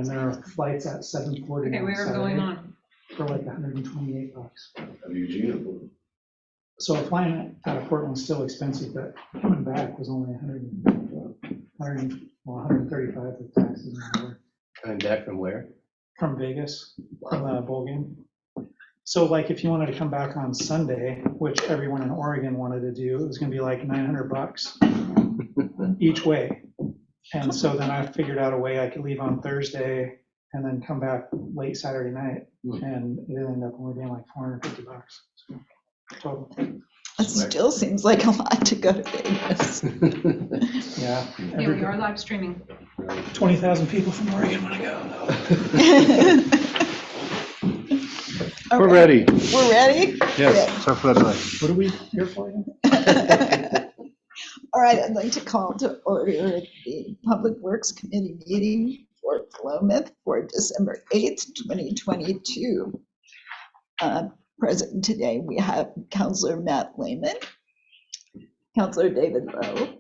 and there are flights at 7:40. Okay, where are we going on? For like $128. Eugene. So flying out of Portland's still expensive, but coming back was only 135 with taxes and whatever. Coming back from where? From Vegas, from the bowl game. So like if you wanted to come back on Sunday, which everyone in Oregon wanted to do, it was gonna be like $900 each way. And so then I figured out a way I could leave on Thursday and then come back late Saturday night, and it ended up only being like $450 total. It still seems like a lot to go to Vegas. Yeah. Yeah, we are live streaming. 20,000 people from Oregon want to go. We're ready. We're ready? Yes, sorry for that delay. What are we here for again? All right, I'd like to call to order the Public Works Committee meeting for Philomath for December 8th, 2022. Present today, we have Councilor Matt Lehman, Councilor David Lowe,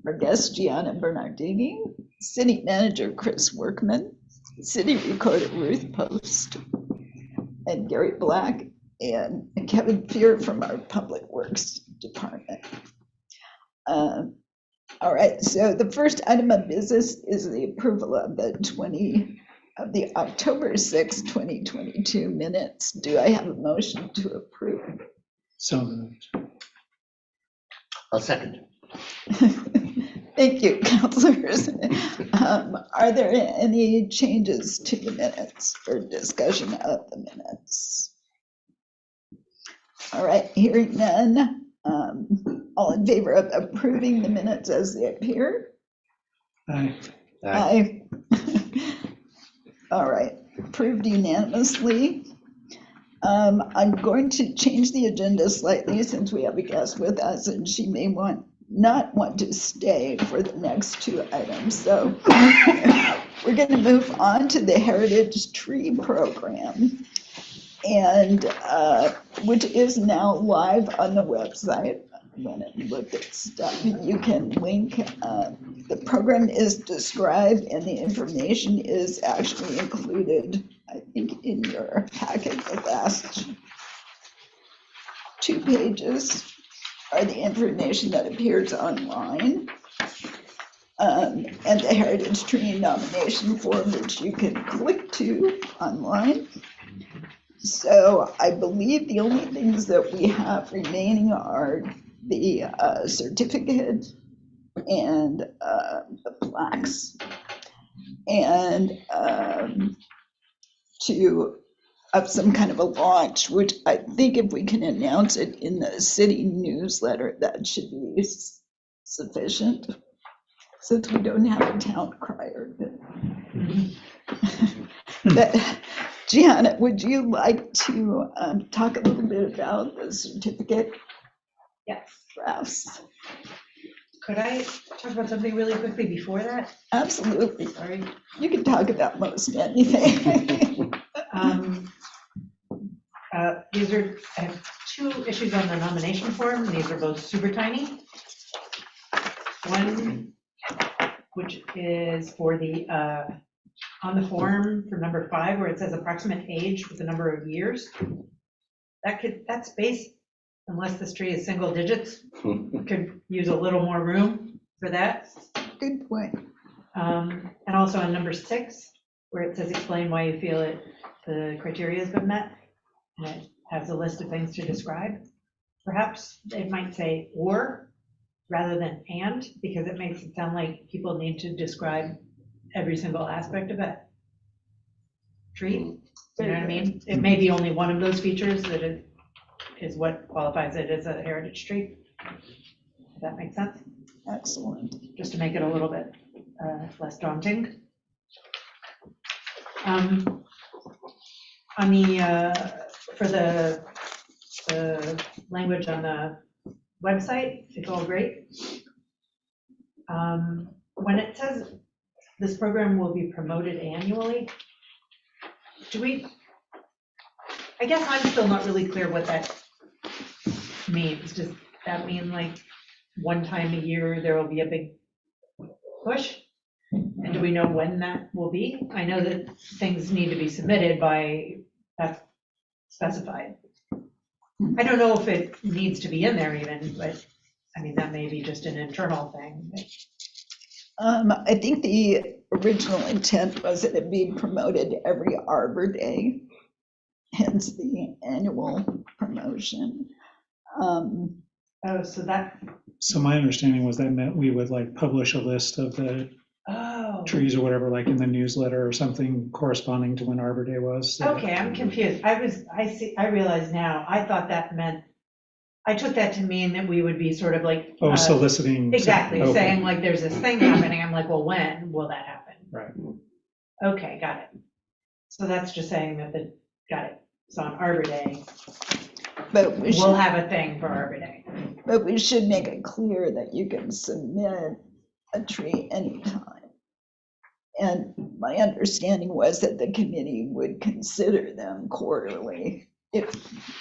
our guest Gianna Bernardini, City Manager Chris Workman, City Recorder Ruth Post, and Gary Black, and Kevin Fear from our Public Works Department. All right, so the first item of business is the approval of the October 6, 2022 minutes. Do I have a motion to approve? So moved. I'll second. Thank you, councilors. Are there any changes to the minutes or discussion of the minutes? All right, hearing none. All in favor of approving the minutes as they appear? Aye. Aye. All right, approved unanimously. I'm going to change the agenda slightly since we have a guest with us and she may not want to stay for the next two items. So we're going to move on to the Heritage Tree Program, and which is now live on the website. I went and looked at stuff. You can link. The program is described and the information is actually included, I think, in your packet. The last 2 pages are the information that appears online. And the Heritage Tree nomination form, which you can click to online. So I believe the only things that we have remaining are the certificate and the plaques, and to have some kind of a launch, which I think if we can announce it in the city newsletter, that should be sufficient, since we don't have a town crier. But Gianna, would you like to talk a little bit about the certificate? Yes. Drafts. Could I talk about something really quickly before that? Absolutely. Sorry. You can talk about most anything. These are, I have 2 issues on the nomination form. These are both super tiny. One, which is for the, on the form for number 5, where it says approximate age with the number of years. That space, unless this tree is single digits, could use a little more room for that. Good point. And also on number 6, where it says explain why you feel the criteria has been met, and it has a list of things to describe. Perhaps it might say or rather than and, because it makes it sound like people need to describe every single aspect of that tree. You know what I mean? It may be only one of those features that is what qualifies it as a heritage tree. If that makes sense. Excellent. Just to make it a little bit less daunting. On the for the language on the website, it's all great. When it says this program will be promoted annually, I guess I'm still not really clear what that means. Does that mean like one time a year there will be a big push? And do we know when that will be? I know that things need to be submitted by, that's specified. I don't know if it needs to be in there even, but, I mean, that may be just an internal thing. I think the original intent was that it be promoted every Arbor Day, hence the annual promotion. Oh, so that, So my understanding was that meant we would like publish a list of the oh, trees or whatever, like in the newsletter or something corresponding to when Arbor Day was. so that- okay, I'm confused. I realize now, I thought that meant, I took that to mean that we would be sort of like. Oh, soliciting. Exactly, Okay. saying like, there's this thing happening. I'm like, well, when will that happen? Right. Okay, got it. So that's just saying that got it. So on Arbor Day, But we we'll should, have a thing for Arbor Day. but we should make it clear that you can submit a tree anytime. And my understanding was that the committee would consider them quarterly if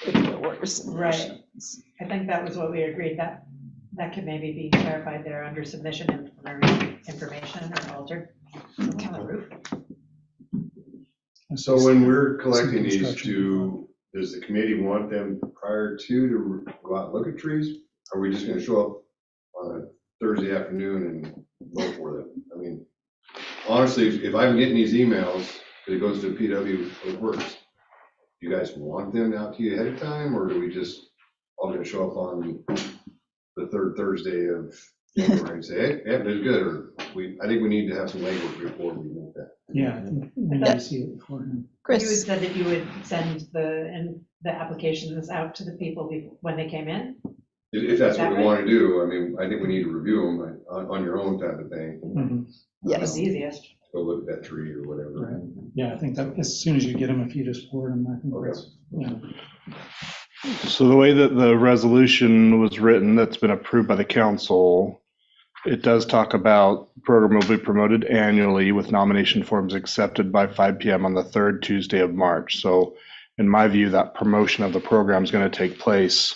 there were submissions. I think that was what we agreed, that could maybe be clarified there under submission information or altered. On the roof. So when we're collecting Some these, construction. does the committee want them prior to go out and look at trees? Are we just gonna show up on a Thursday afternoon and vote for them? I mean, honestly, if I'm getting these emails, that it goes to PW, it works. Do you guys want them out to you ahead of time, or do we just all gonna show up on the third Thursday of January and say, hey, yeah, it's good, or I think we need to have some language before we make that. Yeah, I think we need to see it beforehand. You had Chris, said that you would send the applications out to the people when they came in? If that's Is that what we right? want to do, I mean, I think we need to review them on your own type of thing. Mhm. That's yes, the easiest. Go look at that tree or whatever. Right. Yeah, I think that as soon as you get them, if you just forward them, I think Okay. that's, yeah. So the way that the resolution was written, that's been approved by the council, it does talk about program will be promoted annually with nomination forms accepted by 5 PM on the third Tuesday of March. So in my view, that promotion of the program is going to take place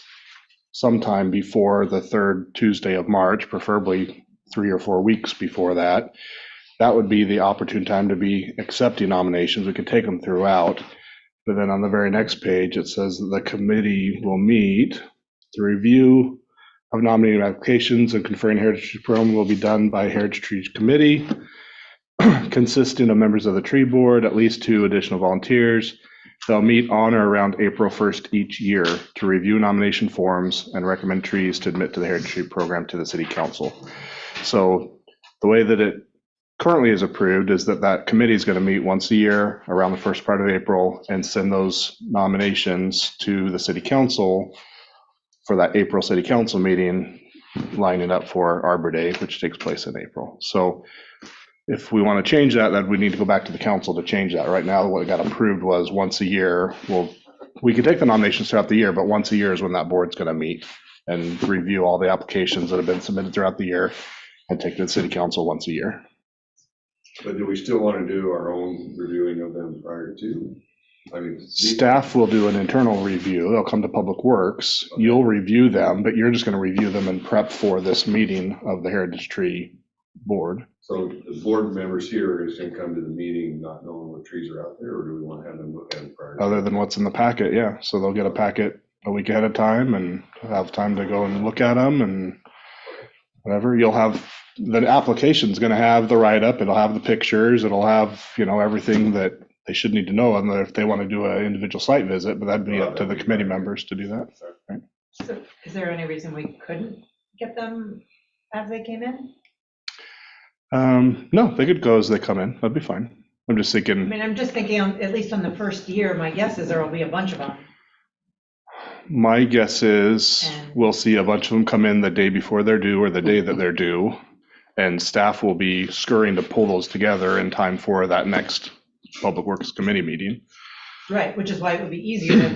sometime before the third Tuesday of March, preferably 3 or 4 weeks before that. That would be the opportune time to be accepting nominations. We could take them throughout. But then on the very next page, it says that the committee will meet. The review of nominating applications and conferring Heritage Tree Program will be done by Heritage Tree Committee, consisting of members of the tree board, at least 2 additional volunteers. They'll meet on or around April 1st each year to review nomination forms and recommend trees to admit to the Heritage Tree Program to the city council. So the way that it currently is approved is that committee is going to meet once a year around the first part of April and send those nominations to the city council for that April city council meeting, lining up for Arbor Day, which takes place in April. So if we want to change that, then we need to go back to the council to change that. Right now, what got approved was once a year. Well, we could take the nominations throughout the year, but once a year is when that board's going to meet and review all the applications that have been submitted throughout the year and take to the city council once a year. But do we still want to do our own reviewing of them prior to? I mean, Staff will do an internal review. They'll come to Public Works. You'll review them, but you're just going to review them and prep for this meeting of the Heritage Tree Board. so the board members here is going to come to the meeting not knowing what trees are out there, or do we want to have them look at them prior? Other than what's in the packet, yeah. So they'll get a packet a week ahead of time and have time to go and look at them and whatever. You'll have, the application's going to have the write-up. It'll have the pictures. It'll have, everything that they should need to know, and if they want to do an individual site visit, but that'd be up to the committee members to do that. So is there any reason we couldn't get them as they came in? No, they could go as they come in. That'd be fine. I'm just I thinking, mean, I'm just thinking, at least on the first year, my guess is there will be a bunch of them. my guess is And- we'll see a bunch of them come in the day before they're due or the day that they're due, and staff will be scurrying to pull those together in time for that next Public Works Committee meeting. Right, which is why it would be easier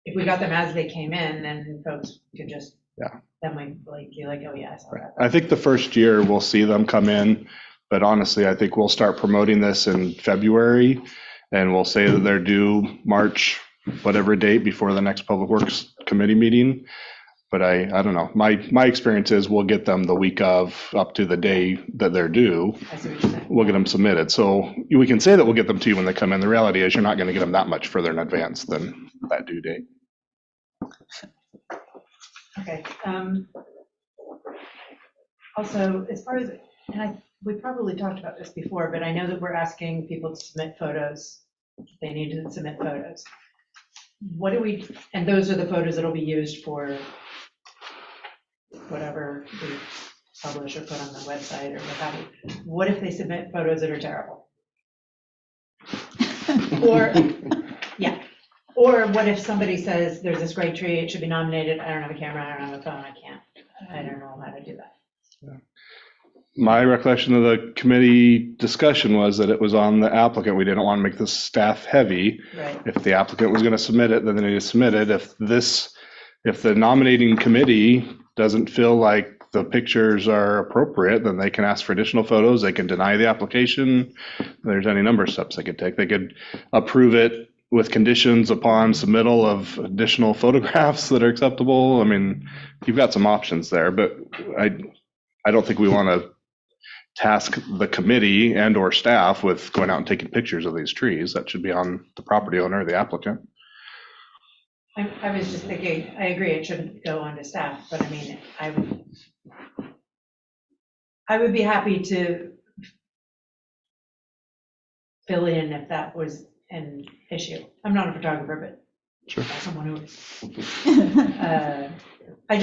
if we got them as they came in, then folks could just, Yeah. then you're like, oh yeah, I saw that. I think the first year we'll see them come in, but honestly, I think we'll start promoting this in February, and we'll say that they're due March, whatever date before the next Public Works Committee meeting. But I don't know. My experience is we'll get them the week of, up to the day that they're due. I see what you're saying. We'll get them submitted. So we can say that we'll get them to you when they come in. The reality is you're not going to get them that much further in advance than that due date. Okay. Also, as far as, and we probably talked about this before, but I know that we're asking people to submit photos. They need to submit photos. What do we, and those are the photos that'll be used for whatever we publish or put on the website or what have you. What if they submit photos that are terrible? Or, yeah. Or what if somebody says, there's this great tree, it should be nominated, I don't have a camera, I don't have a phone, I don't know how to do that. My recollection of the committee discussion was that it was on the applicant. We didn't want to make this staff heavy. Right. If the applicant was going to submit it, then they need to submit it. If the nominating committee doesn't feel like the pictures are appropriate, then they can ask for additional photos. They can deny the application. There's any number of steps they could take. They could approve it with conditions upon submittal of additional photographs that are acceptable. I mean, you've got some options there, but I don't think we want to task the committee and or staff with going out and taking pictures of these trees. That should be on the property owner or the applicant. I was just thinking, I agree, it shouldn't go on to staff, but I mean, I would be happy to fill in if that was an issue. I'm not a photographer, but Sure. someone who is.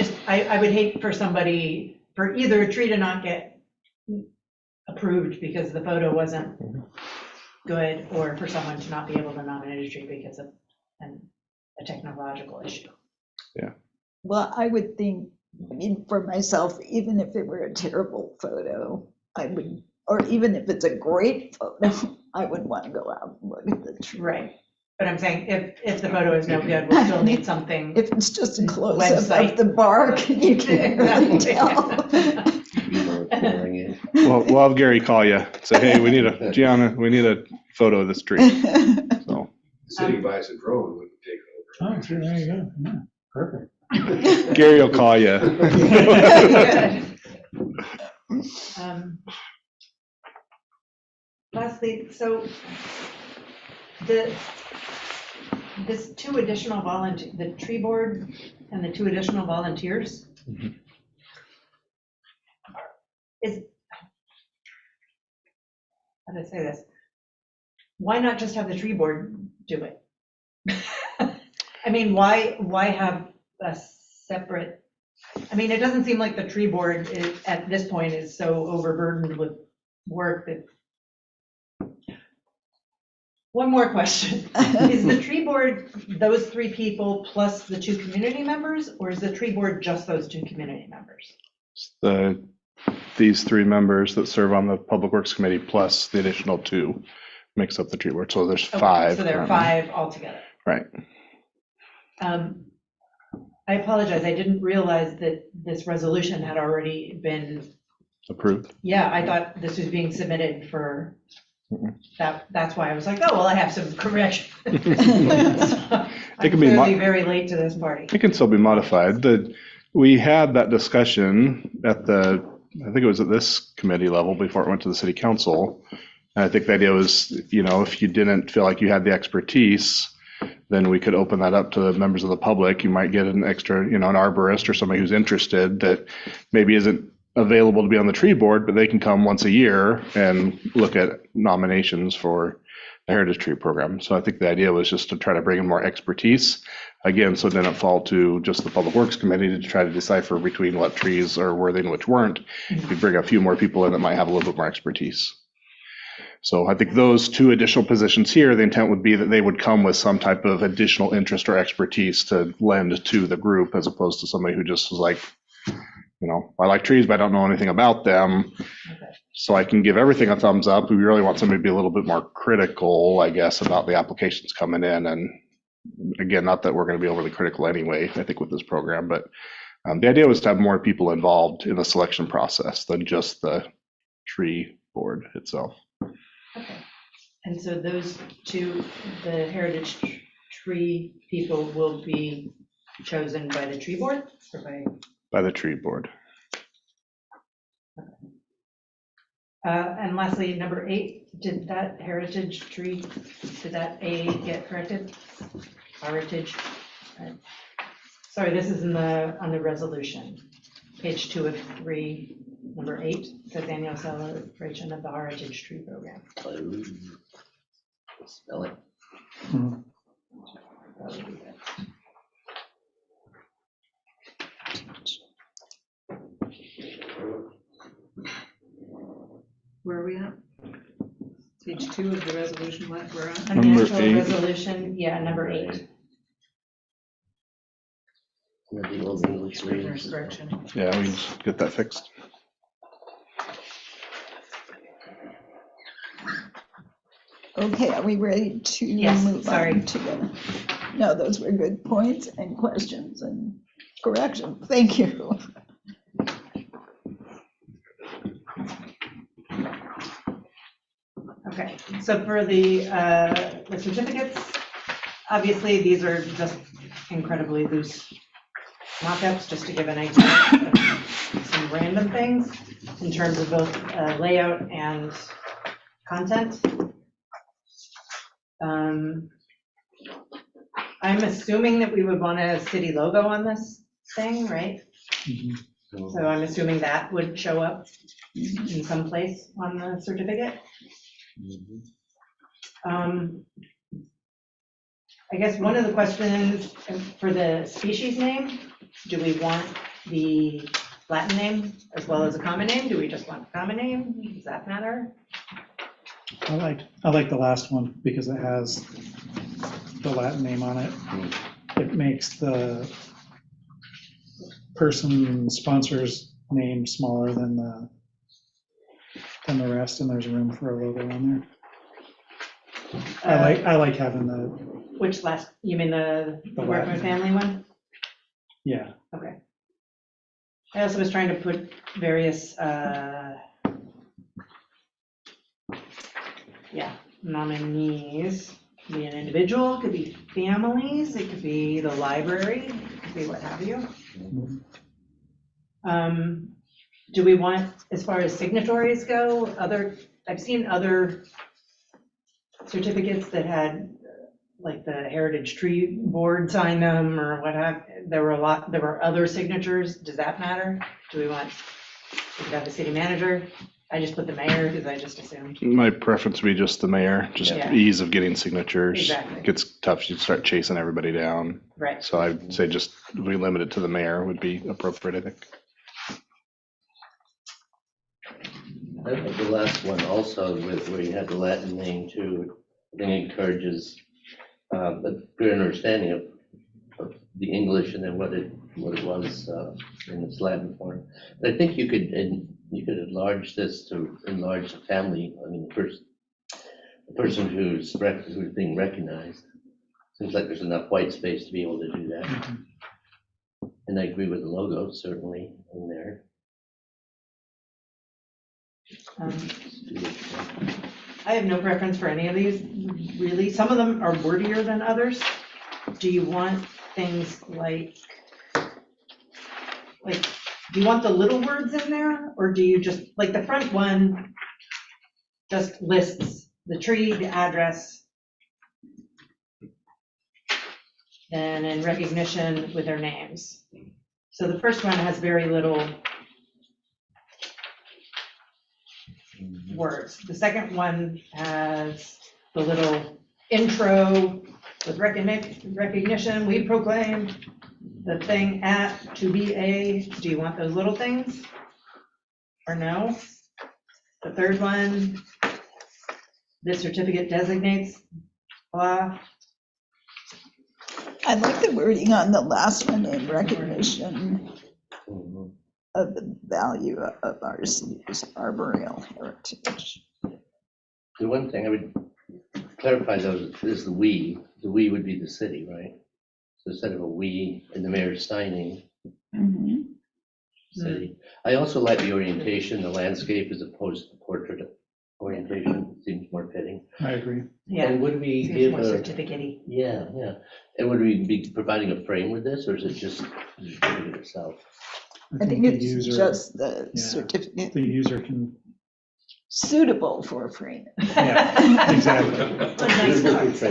I would hate for somebody, for either a tree to not get approved because the photo wasn't good, or for someone to not be able to nominate a tree because of a technological issue. Yeah. Well, I would think, I mean, for myself, even if it were a terrible photo, I would, or even if it's a great photo, I would want to go out and look at the tree. Right. But I'm saying if the photo is no good, we'll still need something. If it's just a close-up Website. of the bark, you can't really tell. Well, we'll have Gary call you. Say, hey, Gianna, we need a photo of this tree. So Sitting by us a drone, we could take over. Oh, sure, there you go. Yeah, perfect. Gary will call you. Lastly, so this two additional the tree board and the two additional volunteers is, how do I say this? Why not just have the tree board do it? I mean, why have a separate, I mean, it doesn't seem like the tree board at this point is so overburdened with work that. One more question. Is the tree board those three people plus the two community members, or is the tree board just those two community members? These three members that serve on the Public Works Committee plus the additional two makes up the tree board. So there's Okay, five. So there are five altogether. Right. I apologize, I didn't realize that this resolution had already been, Approved. yeah, I thought this was being submitted for, that's why I was like, oh, well, I have some correction. I'm It can be clearly very late to this party. It can still be modified. We had that discussion I think it was at this committee level before it went to the city council. And I think the idea was, if you didn't feel like you had the expertise, then we could open that up to the members of the public. You might get an extra, an arborist or somebody who's interested that maybe isn't available to be on the tree board, but they can come once a year and look at nominations for the Heritage Tree Program. So I think the idea was just to try to bring in more expertise, again, so it didn't fall to just the Public Works Committee to try to decipher between what trees are worthy and which weren't. You bring a few more people in that might have a little bit more expertise. So I think those two additional positions here, the intent would be that they would come with some type of additional interest or expertise to lend to the group, as opposed to somebody who just was like, I like trees, but I don't know anything about them. Okay. So I can give everything a thumbs up. We really want somebody to be a little bit more critical, I guess, about the applications coming in. And again, not that we're going to be overly critical anyway, I think, with this program, but the idea was to have more people involved in the selection process than just the tree board itself. Okay. And so those two, the Heritage Tree people will be chosen by the tree board or by the tree board. and lastly, number 8, did that heritage tree, did that A get corrected? Heritage. Right. Sorry, this is on the resolution, page 2 of 3, number 8, says annual celebration of the heritage tree program. Spell it. Mhm. Where are we at? Page 2 of the resolution, what we're on? On the Number actual 8. resolution, yeah, number 8. The old English Scrivener's reads. correction. Yeah, we can just get that fixed. Okay, are we ready to Yes, move sorry. on to the, no, those were good points and questions and corrections. Thank you. Okay, so for the certificates, obviously, these are just incredibly loose mock-ups, just to give an idea of some random things in terms of both layout and content. I'm assuming that we would want a city logo on this thing, right? Mhm. So I'm assuming that would show up in some place on the certificate. I guess one of the questions for the species name, do we want the Latin name as well as a common name? Do we just want the common name? Does that matter? I like the last one because it has the Latin name on it. It makes the person sponsor's name smaller than the rest, and there's room for a logo on there. I like having the, Which last, you mean the The Workman Latin. family one? yeah. Okay. I also was trying to put various, nominees. Could be an individual, could be families, it could be the library, it could be what have you. Do we want, as far as signatories go, I've seen other certificates that had, like the Heritage Tree Board sign them or what have, there were other signatures, does that matter? Do we want, we could have the city manager? I just put the mayor because I just assumed. My preference would be just the mayor, just Yeah. ease of getting signatures. Exactly. Gets tough, you start chasing everybody down. Right. So I'd say just, we limit it to the mayor would be appropriate, I think. I think the last one also, where you had the Latin name too, I think encourages a good understanding of the English and then what it was in its Latin form. But I think you could enlarge this to enlarge the family. I mean, the person who's being recognized. Seems like there's enough white space to be able to do that. And I agree with the logo certainly in there. I have no preference for any of these, really. Some of them are wordier than others. Do you want things like, do you want the little words in there? Or do you just, like the front one just lists the tree, the address, and in recognition with their names. So the first one has very little words. The second one has the little intro with recognition, we proclaim the thing at to be a, do you want those little things? Or no? The third one, this certificate designates, blah. I like the wording on the last one in recognition of the value of our city's arboreal heritage. The one thing I would clarify though is the we. The we would be the city, right? So instead of a we and the mayor signing, Mhm. city. I also like the orientation, the landscape as opposed to the portrait orientation seems more fitting. I agree. Yeah, And would we seems give more a, certificate-y. yeah, yeah. And would we be providing a frame with this, or is it just the certificate itself? I think the it's user, just the yeah. certificate the user can, suitable for frame. yeah, exactly. Nice cards.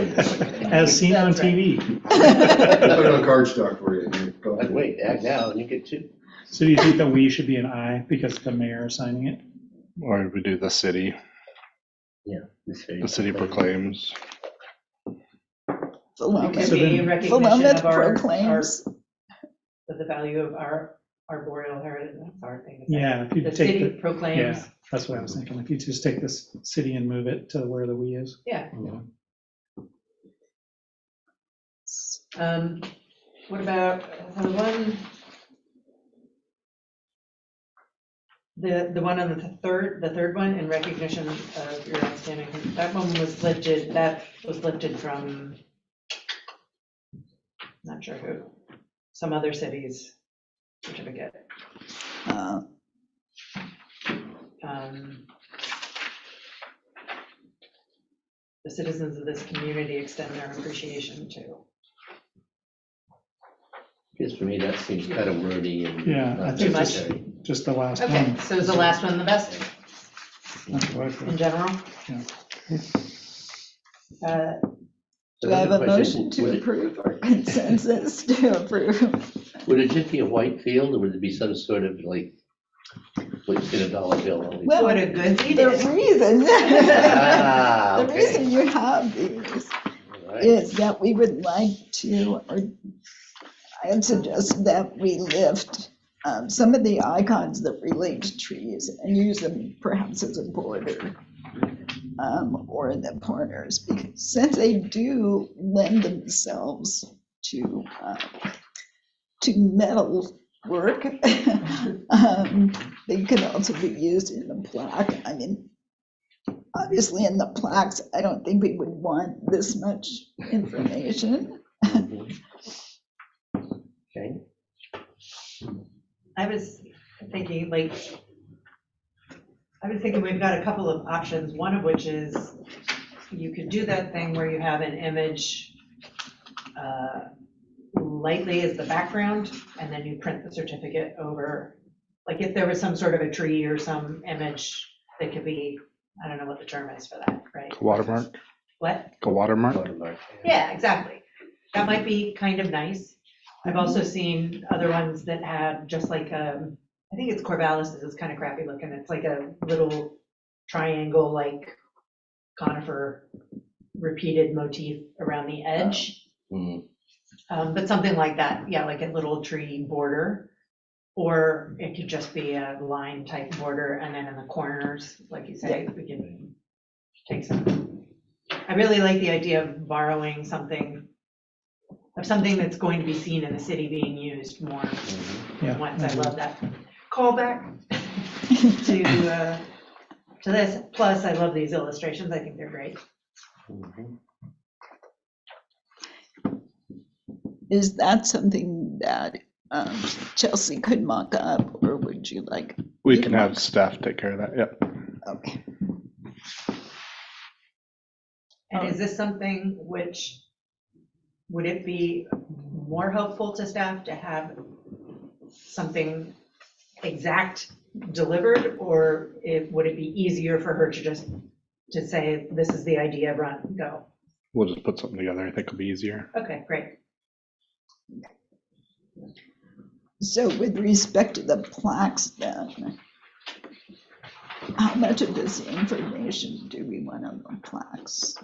As seen on That's right. TV. Put it on cardstock for you. But wait, act now and you get two. So do you think the we should be an I because the mayor is signing it? Or we do the city, the city proclaims. It could So be then- recognition Philomet of our, proclaims. of the value of our arboreal heritage, that's our thing. to say. Yeah, if you The take city the, proclaims, yeah, that's what I was thinking. If you just take this city and move it to where the we is. yeah. What about the one? The one on the third one, in recognition of your outstanding, that one was lifted from, not sure who, some other city's certificate. The citizens of this community extend their appreciation to. Guess for me, that seems kind of wordy and Yeah, I not think necessary. just the last Okay, one. so is the last one the best That's what I feel. in general? Yeah. Do I have a Another question, motion to would it- approve or consensus to approve? Would it just be a white field, or would it be some sort of like, let's get a dollar bill on these? Well, What a good The deed. reason, Ah, the okay. reason you have these All right. is that we would like to, or I would suggest that we lift some of the icons that relate to trees and use them perhaps as a border or in the corners, because since they do lend themselves to metal work, they can also be used in the plaque. I mean, obviously in the plaques, I don't think we would want this much information. Mhm. Okay, I was thinking we've got a couple of options, one of which is you could do that thing where you have an image lightly as the background, and then you print the certificate over. Like if there was some sort of a tree or some image that could be, I don't know what the term is for that, right? Watermark, What? a watermark. watermark. Yeah, exactly. That might be kind of nice. I've also seen other ones that have just like, I think it's Corvallis, is kind of crappy looking. It's like a little triangle, like conifer repeated motif around the edge. Mhm. But something like that, yeah, like a little tree border. Or it could just be a line type border, and then in the corners, like you say, we can take some. I really like the idea of borrowing something that's going to be seen in the city being used more Mhm. Yeah. once. I love that callback to this. Plus, I love these illustrations. I think they're great. Mhm. Is that something that Chelsea could mock up, or would you like? We can have staff take care of that, yep. Okay. And is this something which, would it be more helpful to staff to have something exact delivered, or would it be easier for her to just to say, this is the idea, run, go? We'll just put something together. I think it'll be easier. Okay, great. So with respect to the plaques then, how much of this information do we want on the plaques?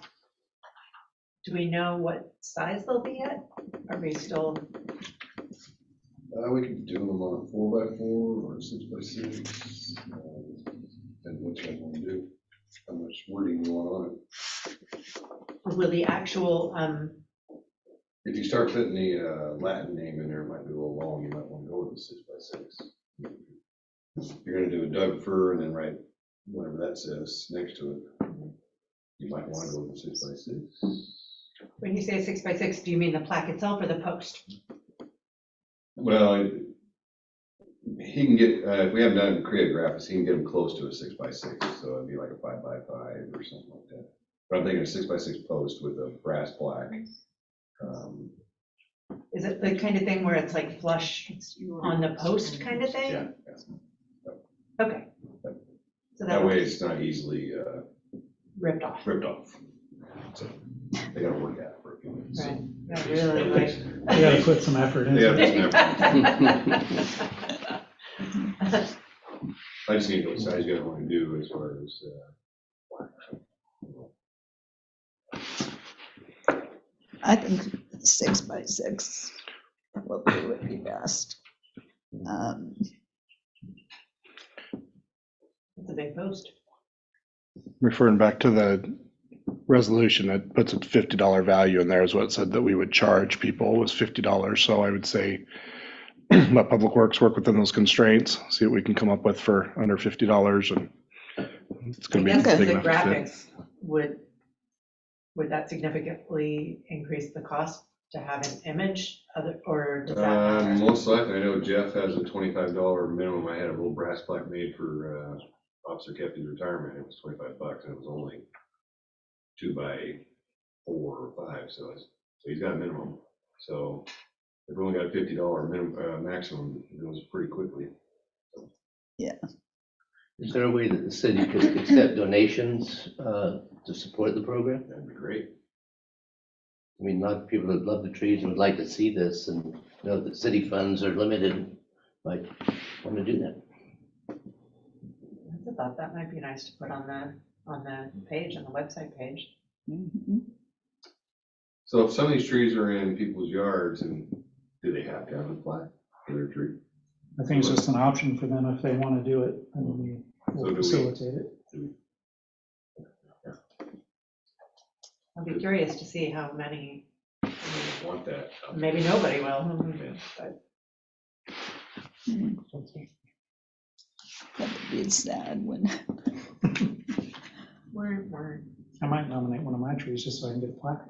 Do we know what size they'll be yet? Are we still, We could do them on a 4x4 or a 6x6, and what you want to do, how much wording you want on it. will the actual, If you start putting the Latin name in there, it might be a little long, you might want to go with the 6x6. You're gonna do a Doug fir and then write whatever that says next to it. You might want to go with the 6x6. when you say 6x6, do you mean the plaque itself or the post? Well, He can get, if we haven't done creative graphics, he can get them close to a 6x6, so it'd be like a 5x5 or something like that. But I'm thinking a 6x6 post with a brass plaque. Is it the kind of thing where it's like flush on the post kind of thing? Yeah. Okay. So That way it's not easily ripped off. So they gotta work at it for a few minutes. Right. Yeah, really like. You gotta put some effort into Yeah, it. that's never. I just need to know what size you guys want to do as far as. I think 6x6 probably would be best. It's a big post. Referring back to the resolution, it puts a $50 value in there is what it said that we would charge people was $50. So I would say let Public Works work within those constraints, see what we can come up with for under $50, and it's I going to guess be the big enough to fit. graphics would that significantly increase the cost to have an image, or does that matter? Most likely, I know Jeff has a $25 minimum. I had a little brass plaque made for Officer Kepke's retirement. It was $25, and it was only 2x4 or 5, so he's got a minimum. So if we only got a $50 minimum maximum, it goes pretty quickly. Is there a way that the city could accept donations to support the program? That'd be great. I mean, a lot of people that love the trees and would like to see this and know that city funds are limited, might want to do that. I thought that might be nice to put on the page, on the website page. Mhm. So if some of these trees are in people's yards, and do they have to have a plaque for their tree? I think it's just an option for them if they want to do it, and we So will do we- facilitate it. I'll be curious to see how many, I want that. maybe nobody will. But That would be sad when. we're. I might nominate one of my trees just so I can get a plaque.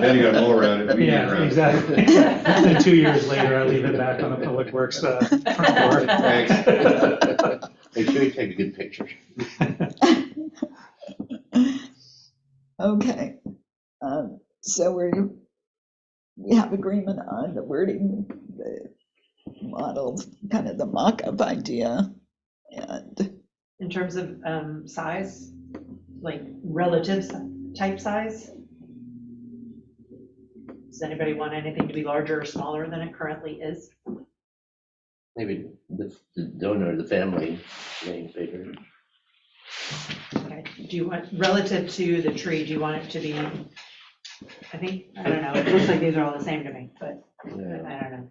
Then you got to mow around it. weed Yeah, around it. exactly. And 2 years later, I leave it back on the Public Works front door. Thanks. Make sure you take a good picture. Okay, so we have agreement on the wording, the model, kind of the mock-up idea, and In terms of size, like relative type size? Does anybody want anything to be larger or smaller than it currently is? Maybe the donor, the family, name bigger. Okay. Do you want, relative to the tree, do you want it to be, I don't know, it looks like these are all the same to me, but Yeah. I don't know.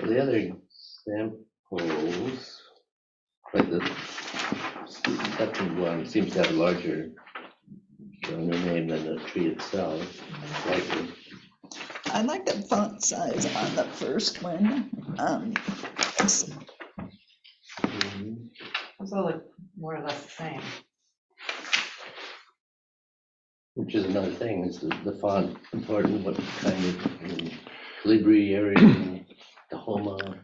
The other examples, like the second one seems to have a larger donor name than the tree itself, likely. I like the font size on the first one. It's Those all look more or less the same. Which is another thing, is the font important, what kind of calibri, area, Tahoma,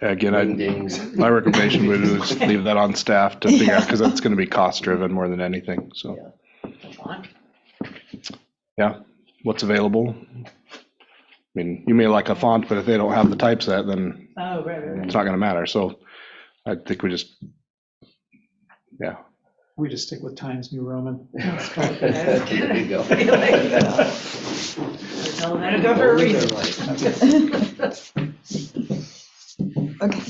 Again, dings. my recommendation would just leave that on staff to figure out, because that's going to be cost driven more than anything. So, Font. what's available? I mean, you may like a font, but if they don't have the typeset, then Oh, right. it's not going to matter. So I think we just, We just stick with Times New Roman. There you go. Tell them that'll go for a reason. okay.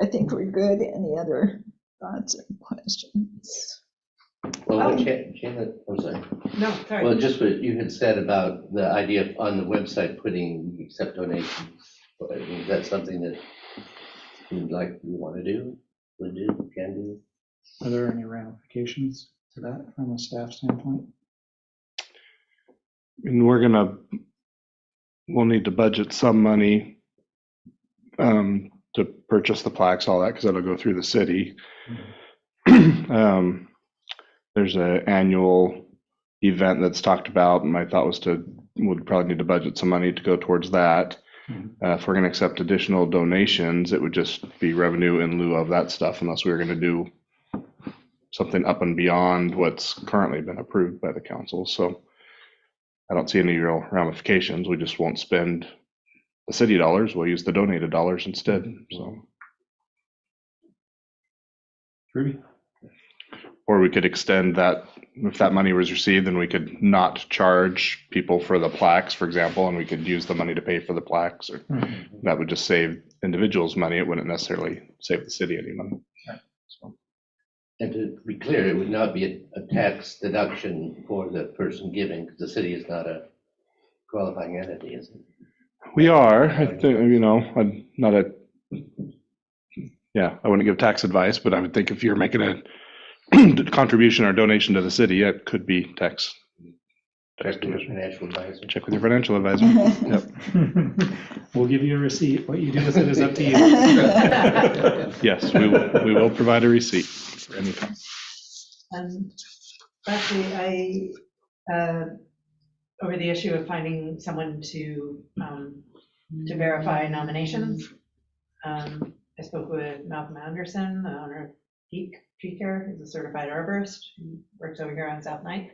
I think we're good. Any other thoughts or questions? Well, what Janet, I'm sorry. No, sorry. Well, just what you had said about the idea of on the website putting accept donations, is that something that you'd like, you want to do, would do, can do? Are there any ramifications to that from a staff standpoint? and we'll need to budget some money to purchase the plaques, all that, because that'll go through the city. There's an annual event that's talked about, and my thought was to would probably need to budget some money to go towards that. If we're going to accept additional donations, it would just be revenue in lieu of that stuff, unless we were going to do something up and beyond what's currently been approved by the council. So I don't see any real ramifications. We just won't spend the city dollars. We'll use the donated dollars instead. So, Ruby? or we could extend that. If that money was received, then we could not charge people for the plaques, for example, and we could use the money to pay for the plaques. Or that would just save individuals money. It wouldn't necessarily save the city any money. So. And to be clear, it would not be a tax deduction for the person giving, because the city is not a qualifying entity, is it? We are, I think, I'm not a, I wouldn't give tax advice, but I would think if you're making a contribution or donation to the city, it could be tax. Check with your financial advisor. Check with your financial advisor. Yep. We'll give you a receipt. What you do with it is up to you. Yes, we will provide a receipt for any time. Lastly, over the issue of finding someone to verify nominations, I spoke with Malcolm Anderson, the owner of Tree Care, who's a certified arborist who works over here on South Ninth.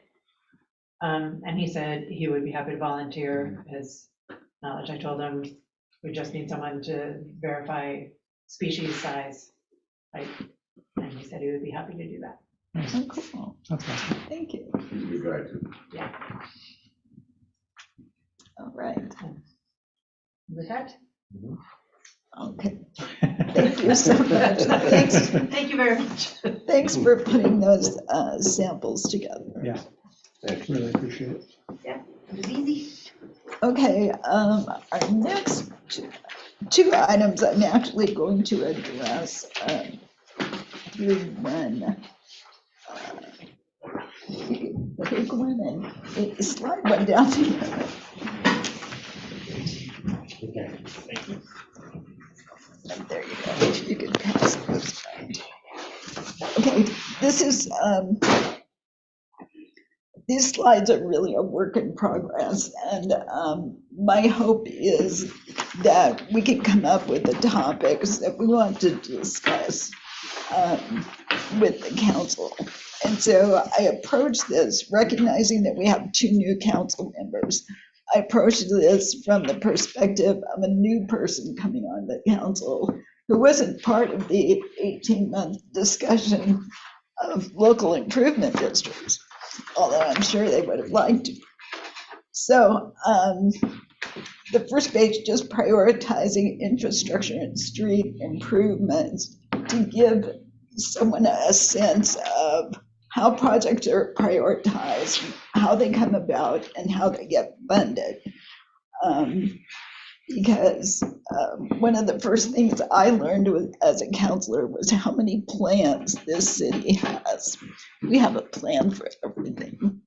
And he said he would be happy to volunteer his knowledge. I told him we just need someone to verify species size, right? And he said he would be happy to do that. Oh, cool. That's awesome. Thank you. He's a good guy too. Yeah. All right. With that, Okay. Thank you so much. Thanks. thank you very much. Thanks for putting those samples together. Yeah, Thanks. really appreciate it. Yeah, it was easy. Okay, our next two items I'm actually going to address through one. Pick one and slide one down together. And there you go. You can pass this around. Okay, this is these slides are really a work in progress, and my hope is that we can come up with the topics that we want to discuss with the council. And so I approached this recognizing that we have two new council members. I approached this from the perspective of a new person coming on the council who wasn't part of the 18-month discussion of local improvement districts, although I'm sure they would have liked to. So the first page, just prioritizing infrastructure and street improvements to give someone a sense of how projects are prioritized, how they come about, and how they get funded. Because one of the first things I learned as a counselor was how many plans this city has. We have a plan for everything.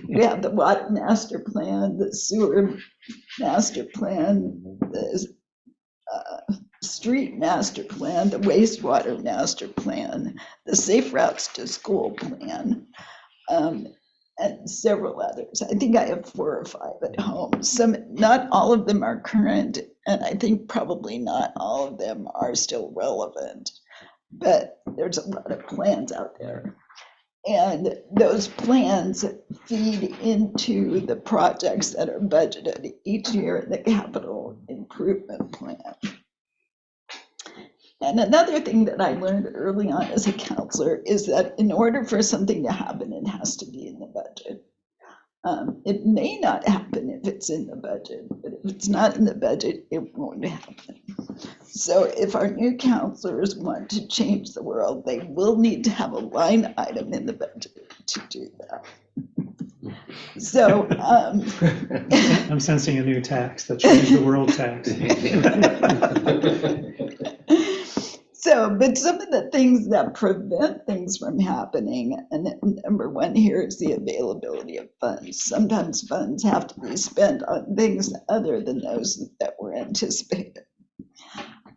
We have the water master plan, the sewer master plan, the street master plan, the wastewater master plan, the safe routes to school plan, and several others. I think I have 4 or 5 at home. Not all of them are current, and I think probably not all of them are still relevant, but there's a lot of plans out there. And those plans feed into the projects that are budgeted each year in the capital improvement plan. And another thing that I learned early on as a counselor is that in order for something to happen, it has to be in the budget. It may not happen if it's in the budget, but if it's not in the budget, it won't happen. So if our new counselors want to change the world, they will need to have a line item in the budget to do that. So I'm sensing a new tax, the change the world tax. So, but some of the things that prevent things from happening, and number one here is the availability of funds. Sometimes funds have to be spent on things other than those that were anticipated.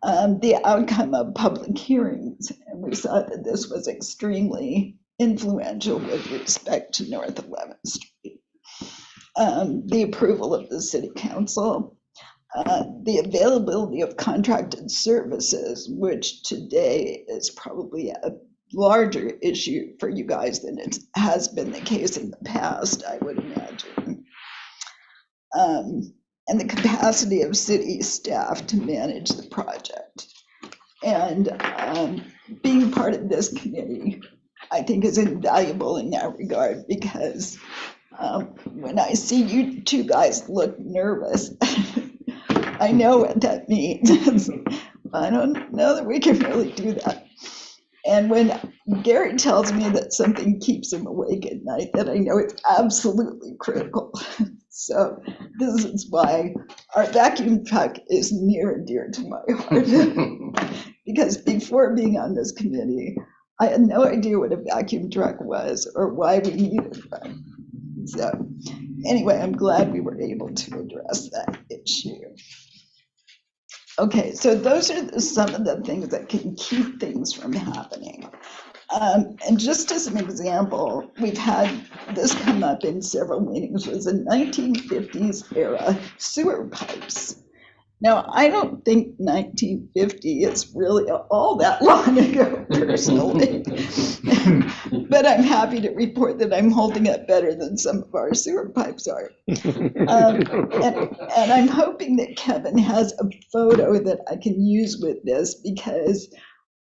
The outcome of public hearings, and we saw that this was extremely influential with respect to North 11th Street. the approval of the city council, the availability of contracted services, which today is probably a larger issue for you guys than it has been the case in the past, I would imagine. And the capacity of city staff to manage the project. And being part of this committee, I think, is invaluable in that regard, because when I see you two guys look nervous, I know what that means. I don't know that we can really do that. And when Gary tells me that something keeps him awake at night, that I know it's absolutely critical. So this is why our vacuum truck is near and dear to my heart. Because before being on this committee, I had no idea what a vacuum truck was or why we needed one. So anyway, I'm glad we were able to address that issue. Okay, so those are some of the things that can keep things from happening. And just as an example, we've had this come up in several meetings, was the 1950s era sewer pipes. Now, I don't think 1950 is really all that long ago, personally. But I'm happy to report that I'm holding up better than some of our sewer pipes are. And I'm hoping that Kevin has a photo that I can use with this, because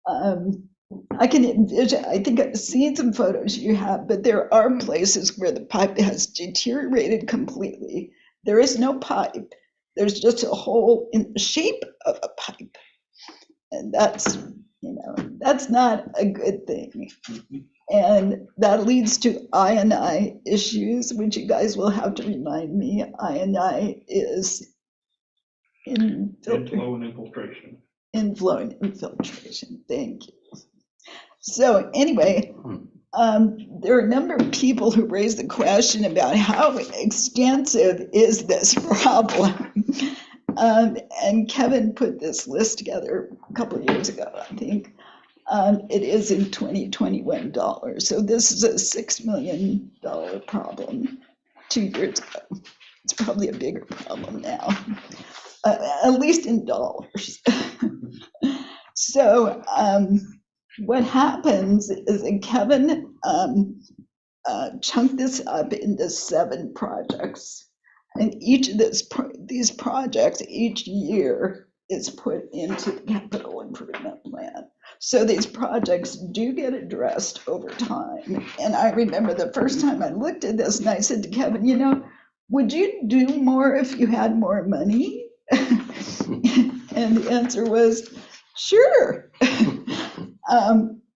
I can envision, I think I've seen some photos you have, but there are places where the pipe has deteriorated completely. There is no pipe. There's just a hole in the shape of a pipe. And that's, that's not a good thing. And that leads to I&I issues, which you guys will have to remind me. I&I is inflow and infiltration. Inflow and infiltration, thank you. So anyway, there are a number of people who raised the question about how extensive is this problem. And Kevin put this list together a couple of years ago, I think. It is in 2021 dollars. So this is a $6 million problem 2 years ago. It's probably a bigger problem now, at least in dollars. So what happens is that Kevin chunked this up into 7 projects. And each of these projects each year is put into the capital improvement plan. So these projects do get addressed over time. And I remember the first time I looked at this and I said to Kevin, would you do more if you had more money? And the answer was, sure.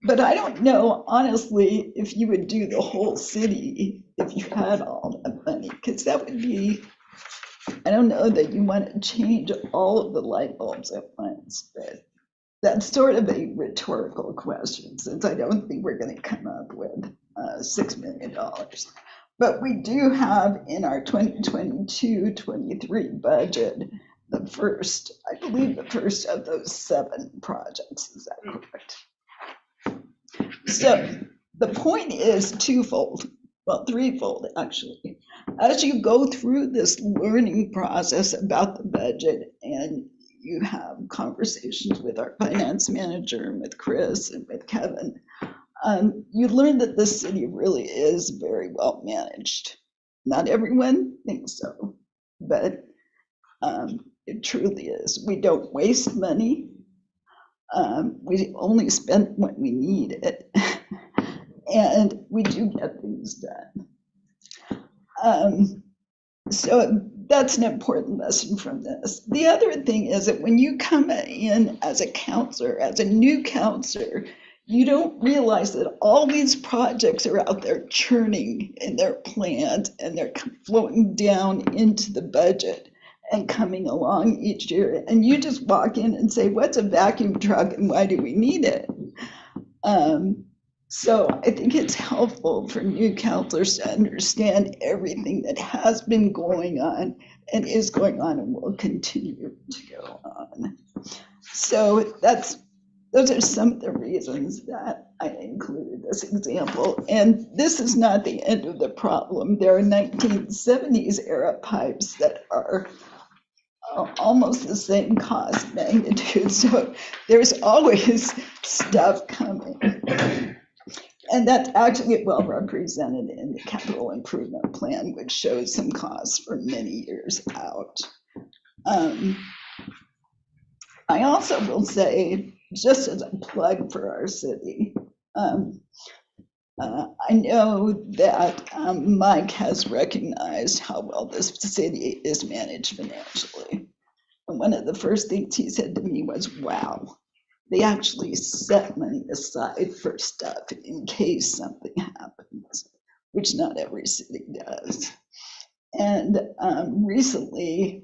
But I don't know, honestly, if you would do the whole city if you had all that money, because that would be, I don't know that you want to change all of the light bulbs at once. But that's sort of a rhetorical question, since I don't think we're going to come up with $6 million. But we do have in our 2022-23 budget, I believe the first of those 7 projects. Is that correct? So the point is twofold, well, threefold actually. As you go through this learning process about the budget and you have conversations with our finance manager and with Chris and with Kevin, you learn that the city really is very well managed. Not everyone thinks so, but it truly is. We don't waste money. We only spend when we need it, and we do get things done. So that's an important lesson from this. The other thing is that when you come in as a counselor, as a new counselor, you don't realize that all these projects are out there churning in their plans and they're flowing down into the budget and coming along each year. And you just walk in and say, what's a vacuum truck and why do we need it? So I think it's helpful for new counselors to understand everything that has been going on and is going on and will continue to go on. So that's those are some of the reasons that I included this example. And this is not the end of the problem. There are 1970s era pipes that are almost the same cost magnitude. So there's always stuff coming. And that's actually well represented in the capital improvement plan, which shows some costs for many years out. I also will say, just as a plug for our city, I know that Mike has recognized how well this city is managed financially. And one of the first things he said to me was, wow, they actually set money aside for stuff in case something happens, which not every city does. And recently,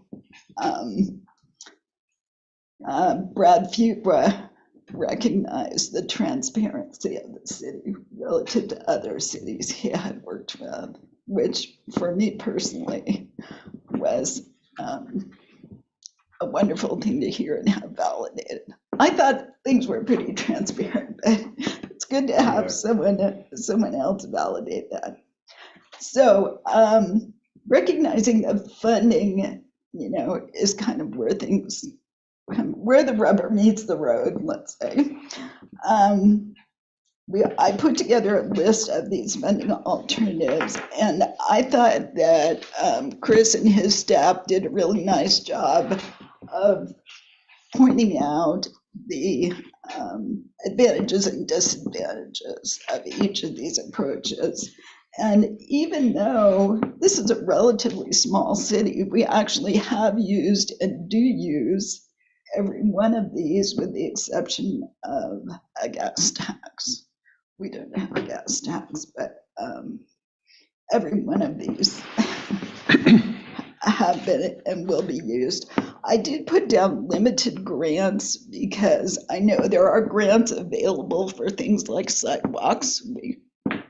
Brad Fuqua recognized the transparency of the city relative to other cities he had worked with, which for me personally was a wonderful thing to hear and have validated. I thought things were pretty transparent, but it's good to have someone else validate that. So recognizing the funding, is kind of where things, where the rubber meets the road, let's say. I put together a list of these funding alternatives, and I thought that Chris and his staff did a really nice job of pointing out the advantages and disadvantages of each of these approaches. And even though this is a relatively small city, we actually have used and do use every one of these with the exception of a gas tax. We don't have a gas tax, but every one of these have been and will be used. I did put down limited grants because I know there are grants available for things like sidewalks. We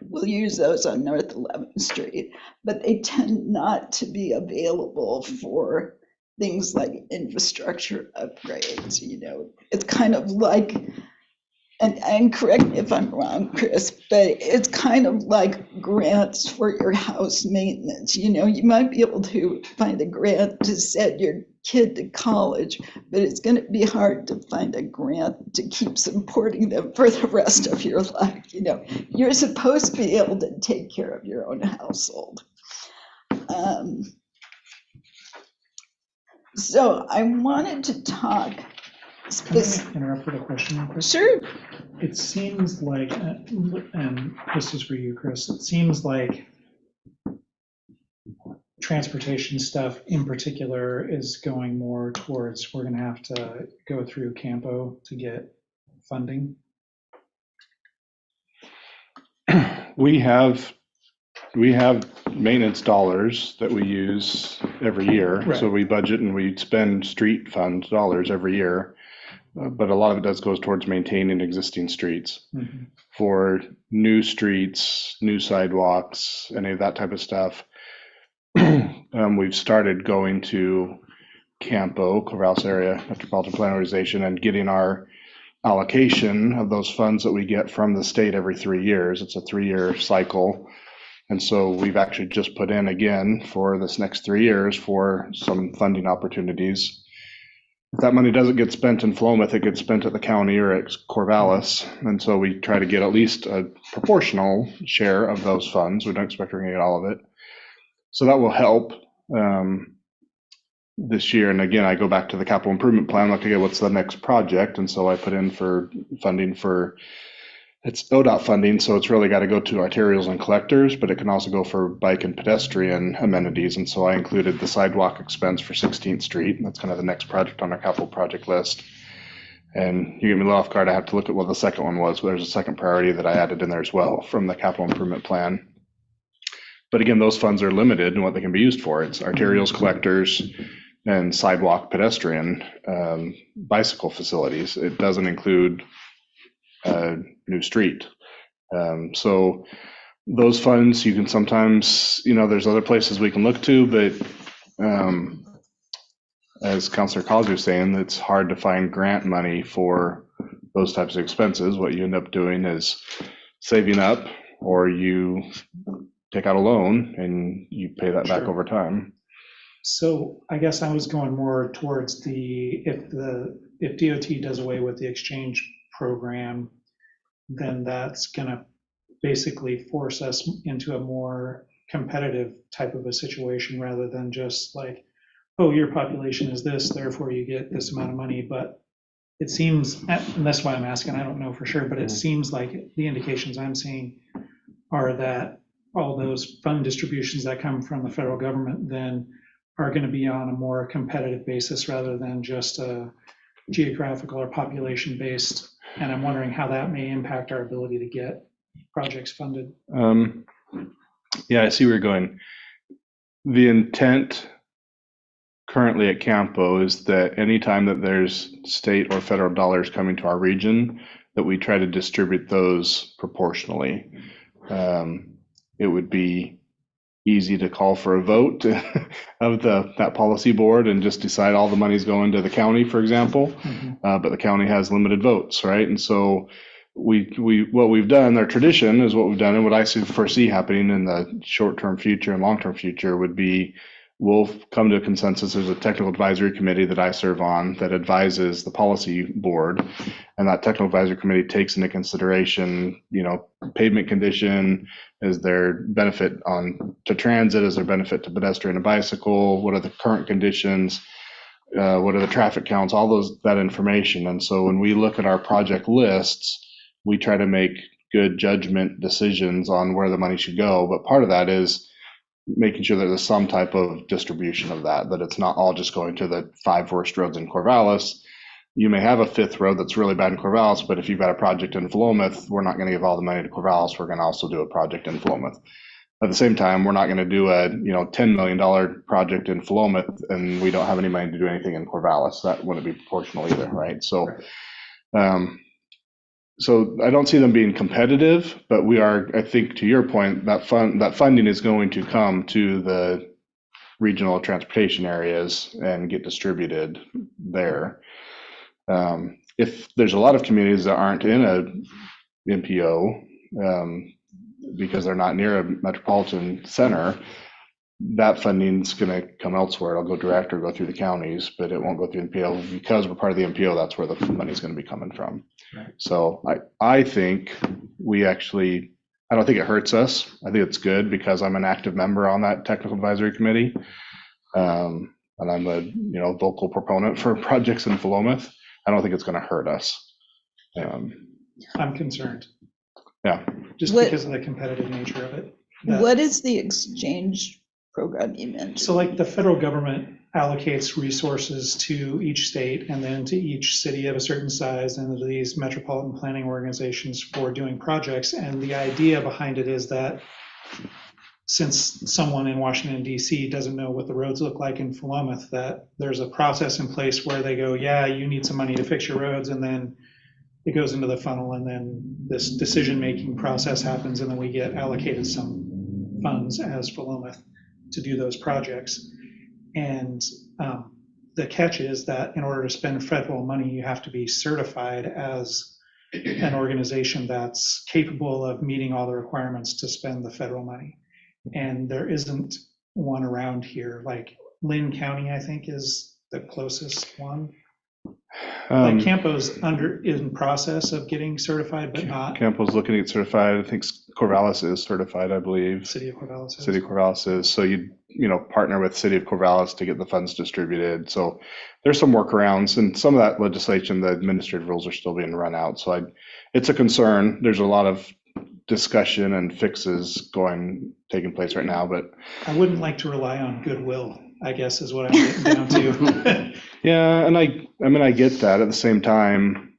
will use those on North 11th Street, but they tend not to be available for things like infrastructure upgrades. It's kind of like, and correct me if I'm wrong, Chris, but it's kind of like grants for your house maintenance. You might be able to find a grant to send your kid to college, but it's going to be hard to find a grant to keep supporting them for the rest of your life. You're supposed to be able to take care of your own household. So I wanted to talk. Can I interrupt with a question real quick? Sure. It seems like, and this is for you, Chris, it seems like transportation stuff in particular is going more towards, we're going to have to go through Campo to get funding. We have maintenance dollars that we use every year. Right. So we budget and we spend street fund dollars every year. But a lot of it does goes towards maintaining existing streets. Mm-hmm. For new streets, new sidewalks, any of that type of stuff. We've started going to Campo, Corvallis Area Metropolitan Plan Organization, and getting our allocation of those funds that we get from the state every 3 years. It's a 3-year cycle. And so we've actually just put in again for this next 3 years for some funding opportunities. If that money doesn't get spent in Philomath, it gets spent at the county or at Corvallis. And so we try to get at least a proportional share of those funds. We don't expect we're going to get all of it. So that will help this year. And again, I go back to the capital improvement plan, like, okay, what's the next project? And so I put in for funding for, it's ODOT funding, so it's really got to go to arterials and collectors, but it can also go for bike and pedestrian amenities. And so I included the sidewalk expense for 16th Street. That's kind of the next project on our capital project list. And you get me a little off guard, I have to look at what the second one was. There's a second priority that I added in there as well from the capital improvement plan. But again, those funds are limited in what they can be used for. It's arterials, collectors, and sidewalk, pedestrian, bicycle facilities. It doesn't include new street. So those funds, you can sometimes, there's other places we can look to, but as Councilor Causey was saying, it's hard to find grant money for those types of expenses, what you end up doing is saving up, or you take out a loan and you pay that back Sure. over time. So I guess I was going more towards if DOT does away with the exchange program, then that's gonna basically force us into a more competitive type of a situation rather than just like, oh, your population is this, therefore you get this amount of money. But it seems, and that's why I'm asking, I don't know for sure, but it seems like the indications I'm seeing are that all those fund distributions that come from the federal government then are going to be on a more competitive basis rather than just a geographical or population based. And I'm wondering how that may impact our ability to get projects funded. Yeah, I see where you're going. The intent currently at Campo is that anytime that there's state or federal dollars coming to our region, that we try to distribute those proportionally. It would be easy to call for a vote of that policy board and just decide all the money's going to the county, for example. But the county has limited votes, right? And so what we've done, our tradition is what we've done, and what I foresee happening in the short-term future and long-term future would be, we'll come to a consensus. There's a technical advisory committee that I serve on that advises the policy board, and that technical advisory committee takes into consideration, pavement condition, is there benefit to transit, is there benefit to pedestrian and bicycle, what are the current conditions, what are the traffic counts, all that information. And so when we look at our project lists, we try to make good judgment decisions on where the money should go. But part of that is making sure that there's some type of distribution of that it's not all just going to the 5 worst roads in Corvallis. You may have a 5th road that's really bad in Corvallis, but if you've got a project in Philomath, we're not going to give all the money to Corvallis. We're going to also do a project in Philomath. At the same time, we're not going to do a $10 million project in Philomath and we don't have any money to do anything in Corvallis. That wouldn't be proportional either, right? So, so I don't see them being competitive, but we are, I think to your point, that funding is going to come to the regional transportation areas and get distributed there. If there's a lot of communities that aren't in a MPO because they're not near a metropolitan center, that funding's going to come elsewhere. It'll go direct or go through the counties, but it won't go through the MPO because we're part of the MPO. That's where the money's going to be coming from. Right. So I think I don't think it hurts us. I think it's good because I'm an active member on that technical advisory committee. And I'm a vocal proponent for projects in Philomath. I don't think it's going to hurt us. I'm concerned. Yeah. Just because of the competitive nature of it. What is the exchange program you mentioned? So like the federal government allocates resources to each state and then to each city of a certain size and to these metropolitan planning organizations for doing projects. And the idea behind it is that since someone in Washington, D.C. doesn't know what the roads look like in Philomath, that there's a process in place where they go, yeah, you need some money to fix your roads, and then it goes into the funnel, and then this decision-making process happens, and then we get allocated some funds as Philomath to do those projects. And the catch is that in order to spend federal money, you have to be certified as an organization that's capable of meeting all the requirements to spend the federal money. And there isn't one around here. Like Lynn County, I think, is the closest one. Like Campo's in process of getting certified, but not. Campo's looking to get certified. I think Corvallis is certified, I believe. City of Corvallis is. City of Corvallis is. So you partner with City of Corvallis to get the funds distributed. So there's some workarounds, and some of that legislation, the administrative rules are still being run out. So it's a concern. There's a lot of discussion and fixes taking place right now, but I wouldn't like to rely on goodwill, I guess, is what I'm getting down to. Yeah, and I get that. At the same time,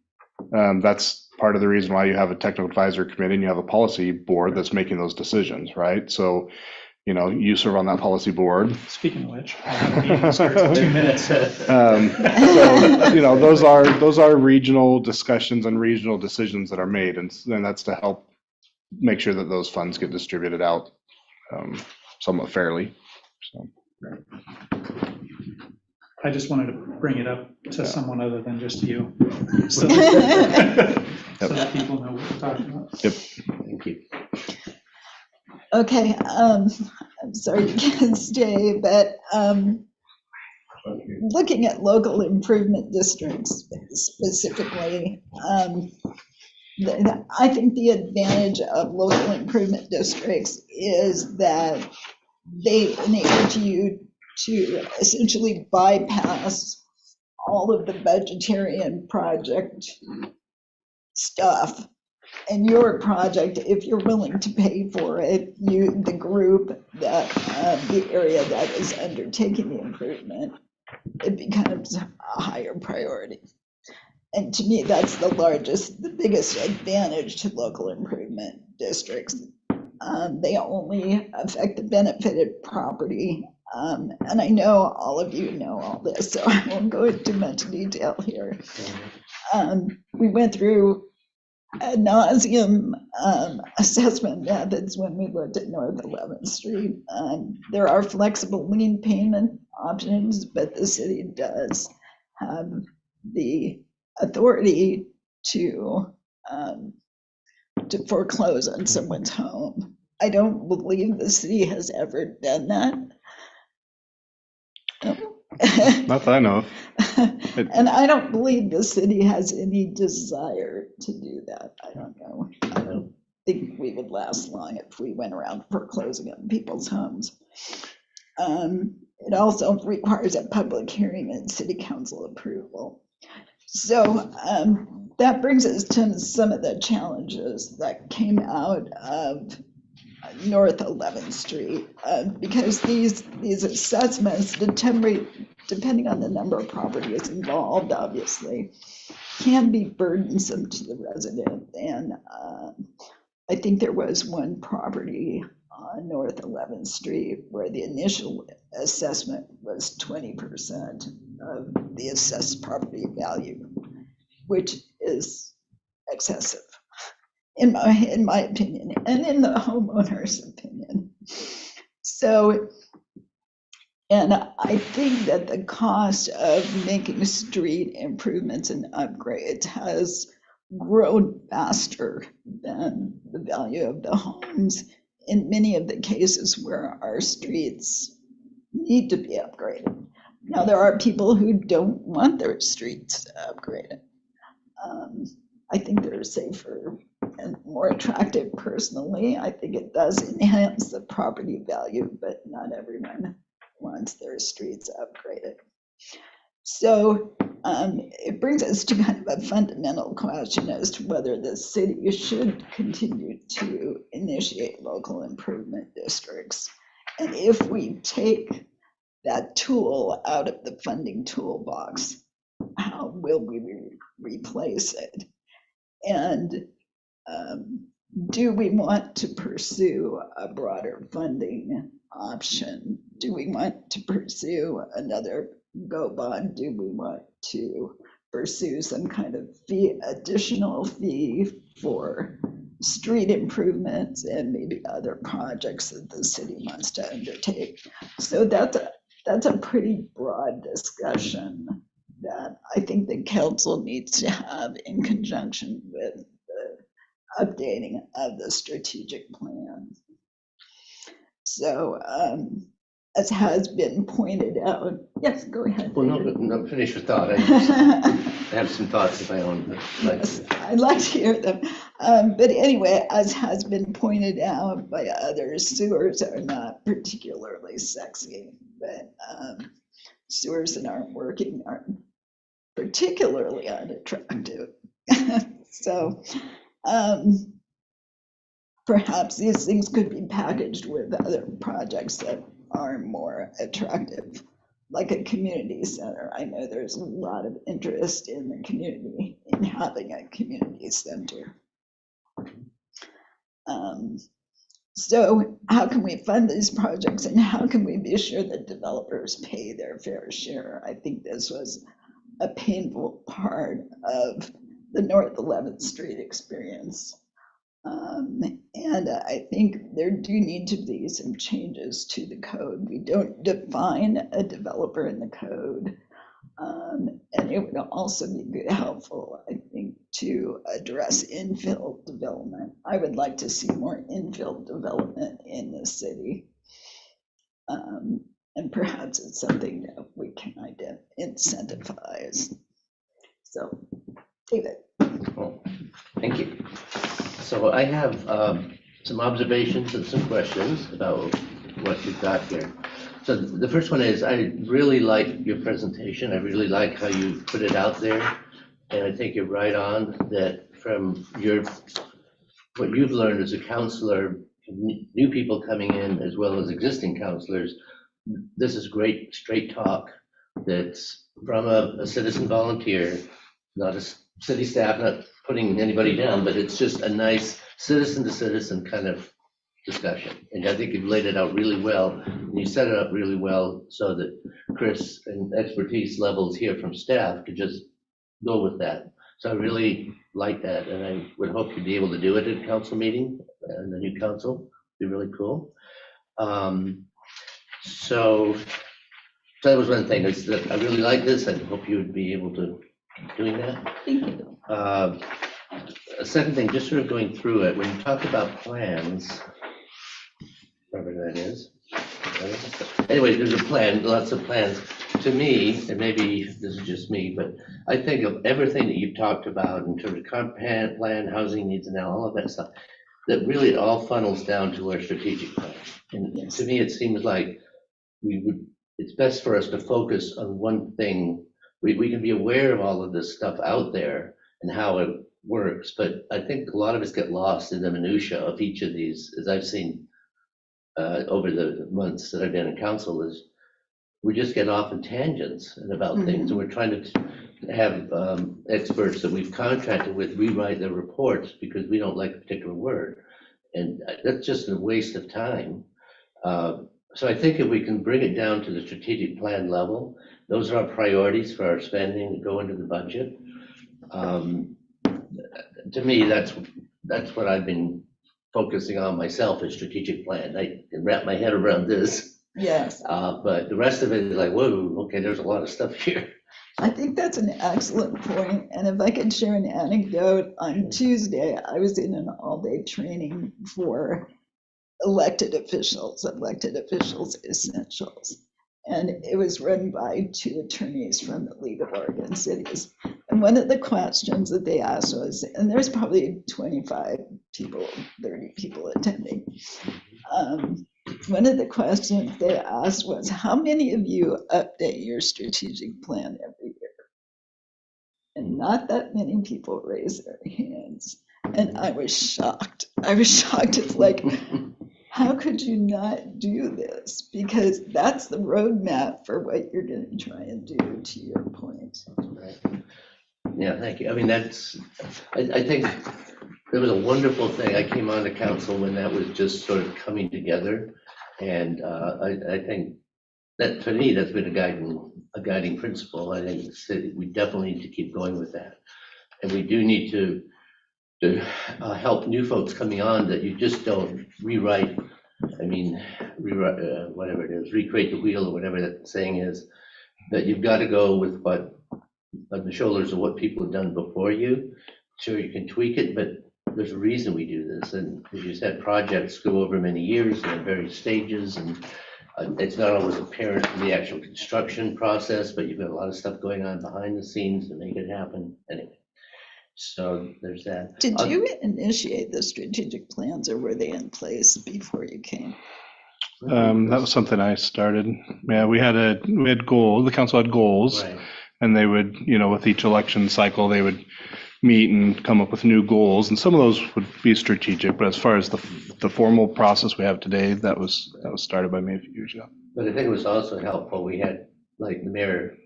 that's part of the reason why you have a technical advisory committee and you have a policy board that's making those decisions, right? So, you serve on that policy board. Speaking of which, I have a meeting that starts in 2 minutes. So, those are regional discussions and regional decisions that are made, and that's to help make sure that those funds get distributed out somewhat fairly. So. I just wanted to bring it up to someone other than just you. So so that people know what we're talking about. Thank you. Okay, I'm sorry you can't stay, but looking at local improvement districts specifically, I think the advantage of local improvement districts is that they enable you to essentially bypass all of the budgetary and project stuff. And your project, if you're willing to pay for it, the group that, the area that is undertaking the improvement, it becomes a higher priority. And to me, that's the biggest advantage to local improvement districts. They only affect the benefited property. And I know all of you know all this, so I won't go into much detail here. We went through ad nauseum assessment methods when we looked at North 11th Street. There are flexible lien payment options, but the city does have the authority to foreclose on someone's home. I don't believe the city has ever done that. Not that I know of. And I don't believe the city has any desire to do that. I don't know. I don't think we would last long if we went around foreclosing on people's homes. It also requires a public hearing and city council approval. So that brings us to some of the challenges that came out of North 11th Street, because these assessments, depending on the number of properties involved, obviously, can be burdensome to the resident. And I think there was one property on North 11th Street where the initial assessment was 20% of the assessed property value, which is excessive. In my opinion, and in the homeowner's opinion. So, and I think that the cost of making street improvements and upgrades has grown faster than the value of the homes in many of the cases where our streets need to be upgraded. Now, there are people who don't want their streets upgraded. I think they're safer and more attractive personally. I think it does enhance the property value, but not everyone wants their streets upgraded. So it brings us to kind of a fundamental question as to whether the city should continue to initiate local improvement districts. And if we take that tool out of the funding toolbox, how will we replace it? And do we want to pursue a broader funding option? Do we want to pursue another GO bond? Do we want to pursue some kind of additional fee for street improvements and maybe other projects that the city wants to undertake? So that's a pretty broad discussion that I think the council needs to have in conjunction with the updating of the strategic plan. So as has been pointed out, yes, go ahead. Well, no, finish your thought. I have some thoughts of my own. I'd like to hear them. But anyway, as has been pointed out by others, sewers are not particularly sexy, but sewers that aren't working aren't particularly unattractive. So perhaps these things could be packaged with other projects that are more attractive, like a community center. I know there's a lot of interest in the community in having a community center. So how can we fund these projects, and how can we be sure that developers pay their fair share? I think this was a painful part of the North 11th Street experience. And I think there do need to be some changes to the code. We don't define a developer in the code. And it would also be helpful, I think, to address infill development. I would like to see more infill development in the city. And perhaps it's something that we can incentivize. So, David. Well, thank you. So I have some observations and some questions about what you've got here. So the first one is, I really like your presentation. I really like how you put it out there. And I think you're right on that from what you've learned as a counselor, new people coming in as well as existing counselors, this is great straight talk that's from a citizen volunteer, not a city staff, not putting anybody down, but it's just a nice citizen to citizen kind of discussion. And I think you've laid it out really well. And you set it up really well so that Chris and expertise levels here from staff could just go with that. So I really like that. And I would hope you'd be able to do it at a council meeting and the new council. Be really cool. So that was one thing, is that I really like this. I hope you would be able to keep doing that. Thank you. A second thing, just sort of going through it, when you talk about plans, whatever that is. Anyway, there's a plan, lots of plans. To me, and maybe this is just me, but I think of everything that you've talked about in terms of comp plan, housing needs, and all of that stuff, that really it all funnels down to our strategic plan. And to me, it seems like it's best for us to focus on one thing. We can be aware of all of this stuff out there and how it works, but I think a lot of us get lost in the minutia of each of these, as I've seen over the months that I've been in council, is we just get off in tangents and about things, and we're trying to have experts that we've contracted with rewrite their reports because we don't like a particular word, and that's just a waste of time. So I think if we can bring it down to the strategic plan level, those are our priorities for our spending that go into the budget. To me, that's what I've been focusing on myself, is strategic plan. I can wrap my head around this. Yes. But the rest of it is like, whoa, okay, there's a lot of stuff here. I think that's an excellent point. And if I could share an anecdote, on Tuesday, I was in an all-day training for elected officials essentials. And it was run by 2 attorneys from the League of Oregon Cities. And one of the questions that they asked was, and there's probably 25 people, 30 people attending. One of the questions they asked was, how many of you update your strategic plan every year? And not that many people raised their hands. And I was shocked. It's like, how could you not do this? Because that's the roadmap for what you're going to try and do, to your point. Right. Yeah, thank you. I mean, I think it was a wonderful thing. I came on to council when that was just sort of coming together. And I think that, for me, that's been a guiding principle. I think we definitely need to keep going with that. And we do need to help new folks coming on, that you just don't rewrite, whatever it is, recreate the wheel, or whatever that saying is, that you've got to go with what on the shoulders of what people have done before you. Sure, you can tweak it, but there's a reason we do this. And as you said, projects go over many years and at various stages, and it's not always apparent in the actual construction process, but you've got a lot of stuff going on behind the scenes to make it happen. Anyway, so there's that. Did you initiate the strategic plans, or were they in place before you came? That was something I started. Yeah, we had goals. The council had goals, Right. And they would, with each election cycle, they would meet and come up with new goals, and some of those would be strategic. But as far as the formal process we have today, that was started by me a few years ago. But I think it was also helpful. We had, like, the mayor,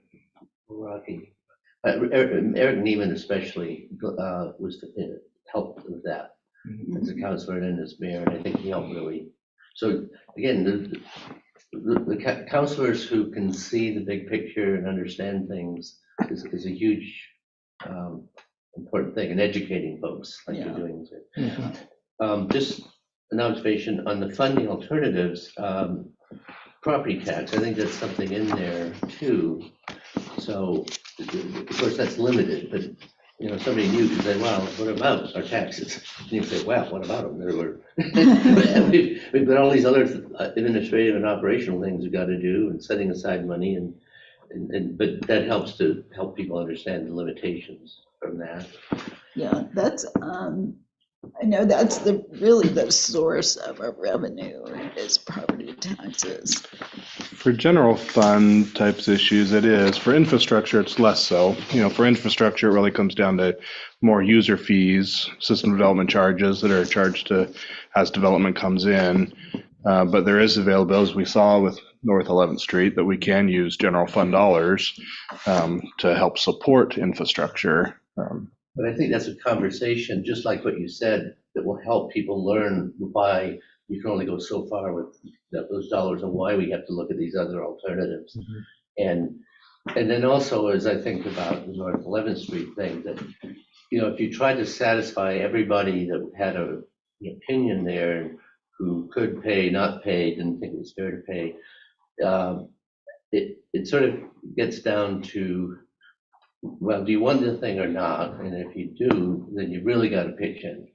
Rocky, Eric Neiman especially was helped with that as a councilor and as mayor, and I think he helped really. So again, the councilors who can see the big picture and understand things is a huge important thing, and educating folks like you're doing. Yeah. Just an observation on the funding alternatives. property tax, I think that's something in there too. So, of course, that's limited, but, you know, somebody new could say, well, what about our taxes? And you say, well, what about them? We've got all these other administrative and operational things we've got to do, and setting aside money, but that helps to help people understand the limitations from that. Yeah, that's, I know that's really the source of our revenue is property taxes. For general fund types issues, it is. For infrastructure, it's less so. You know, for infrastructure, it really comes down to more user fees, system development charges that are charged to as development comes in. But there is availability, as we saw with North 11th Street, that we can use general fund dollars to help support infrastructure. But I think that's a conversation, just like what you said, that will help people learn why you can only go so far with those dollars and why we have to look at these other alternatives. And then also, as I think about the North 11th Street thing, that, you know, if you tried to satisfy everybody that had an opinion there, who could pay, not pay, didn't think it was fair to pay, it sort of gets down to, well, do you want the thing or not? And if you do, then you really got to pitch in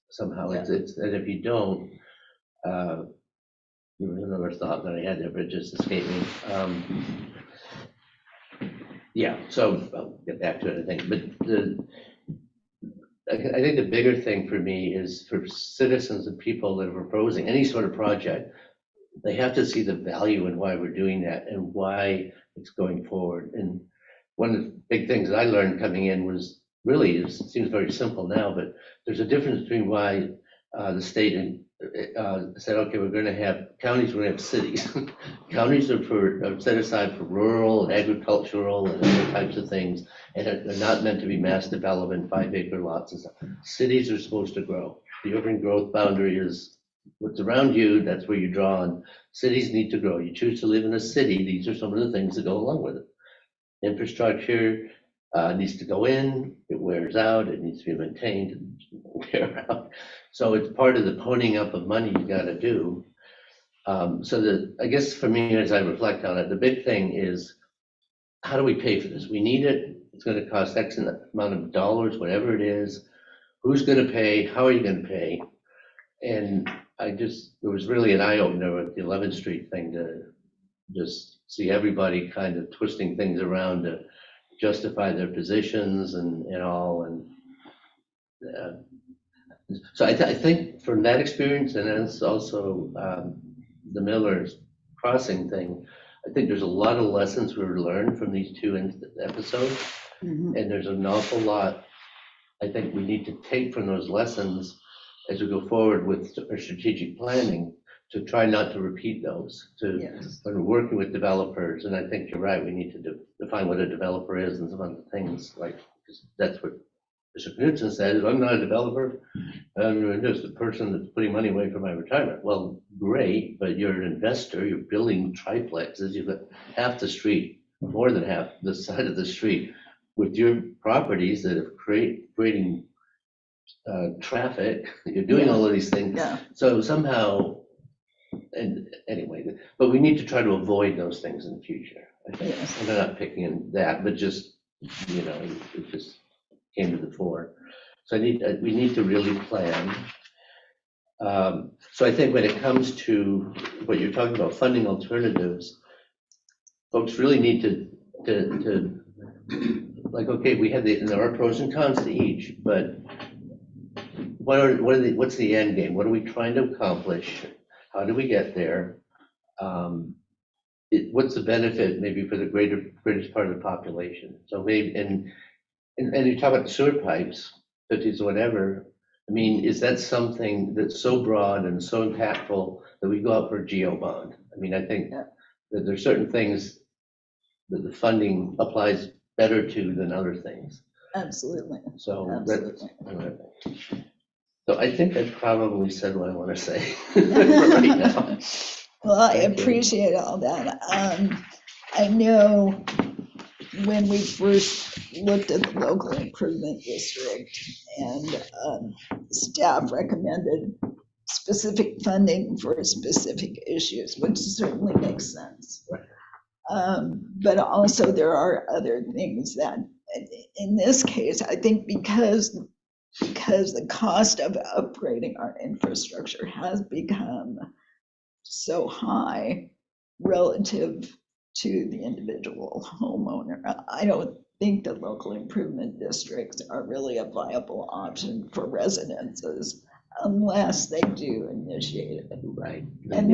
somehow. And if you don't, another thought that I had there, but it just escaped me. Yeah, so I'll get back to it, I think. But I think the bigger thing for me is for citizens and people that are proposing any sort of project, they have to see the value in why we're doing that and why it's going forward. And one of the big things that I learned coming in was really, it seems very simple now, but there's a difference between why the state said, okay, we're going to have counties, we're going to have cities. Counties are set aside for rural and agricultural and other types of things, and they're not meant to be mass development, 5-acre lots and stuff. Cities are supposed to grow. The urban growth boundary is what's around you, that's where you draw on. Cities need to grow. You choose to live in a city, these are some of the things that go along with it. Infrastructure needs to go in, it wears out, it needs to be maintained, wear out. So it's part of the ponying up of money you got to do. So I guess for me, as I reflect on it, the big thing is, how do we pay for this? We need it. It's going to cost X amount of dollars, whatever it is. Who's going to pay? How are you going to pay? And it was really an eye opener with the 11th Street thing to just see everybody kind of twisting things around to justify their positions and all. And so I think from that experience, and that's also the Miller's Crossing thing, I think there's a lot of lessons we learned from these two episodes. Mhm. And there's an awful lot I think we need to take from those lessons as we go forward with our strategic planning, to try not to repeat those, Yes. when we're working with developers. And I think you're right, we need to define what a developer is and some other things, like, because that's what Mr. Knudsen said, I'm not a developer, I'm just a person that's putting money away for my retirement. Well, great, but you're an investor, you're building triplexes, you've got half the street, more than half the side of the street, with your properties that are creating traffic, you're doing all of these things. Yeah. So somehow, and anyway, but we need to try to avoid those things in the future, I think. Yes. And I'm not picking in that, but just, it just came to the fore. So we need to really plan. So I think when it comes to what you're talking about, funding alternatives, folks really need to like, okay, there are pros and cons to each, but what's the end game? What are we trying to accomplish? How do we get there? What's the benefit maybe for the greatest part of the population? So maybe, and you talk about sewer pipes, 50s or whatever. I mean, is that something that's so broad and so impactful that we go out for a geo bond? I mean, I think that there's certain things that the funding applies better to than other things. Absolutely. So Absolutely. So I think I've probably said what I want to say right now. Well, I Thank you. appreciate all that. I know when we first looked at the local improvement district and staff recommended specific funding for specific issues, which certainly makes sense. But also there are other things that, in this case, I think because the cost of upgrading our infrastructure has become so high relative to the individual homeowner, I don't think that local improvement districts are really a viable option for residences unless they do initiate it. Right. And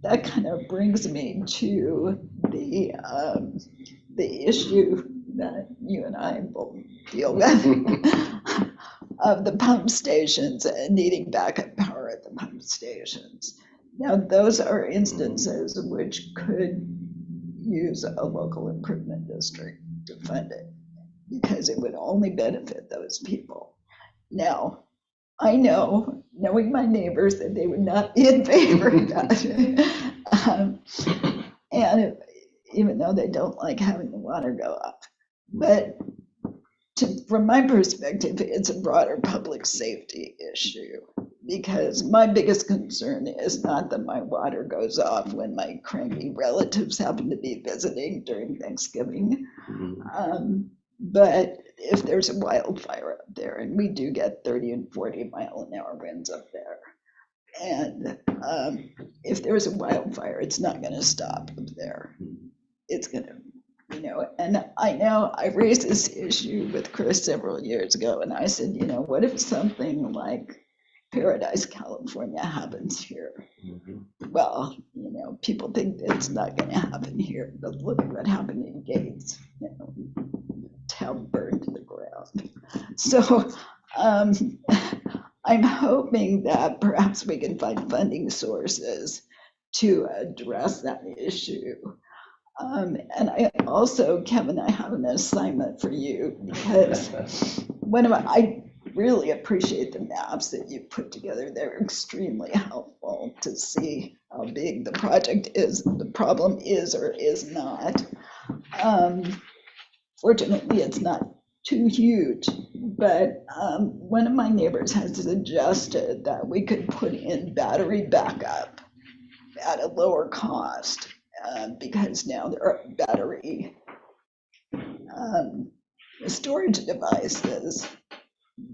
that kind of brings me to the issue that you and I both deal with of the pump stations and needing backup power at the pump stations. Now, those are instances which could use a local improvement district to fund it because it would only benefit those people. Now, I know, knowing my neighbors, that they would not be in favor of that. And even though they don't like having the water go up. But from my perspective, it's a broader public safety issue because my biggest concern is not that my water goes off when my cranky relatives happen to be visiting during Thanksgiving. But if there's a wildfire up there, and we do get 30 and 40 mile an hour winds up there, and if there's a wildfire, it's not going to stop up there. It's going to, and I know I raised this issue with Chris several years ago, and I said, what if something like Paradise, California happens here? Well, people think it's not going to happen here, but look at what happened in Gates. Town burned to the ground. So I'm hoping that perhaps we can find funding sources to address that issue. And I also, Kevin, I have an assignment for you because I really appreciate the maps that you put together. They're extremely helpful to see how big the project is, the problem is or is not. Fortunately, it's not too huge, but one of my neighbors has suggested that we could put in battery backup at a lower cost because now there are battery storage devices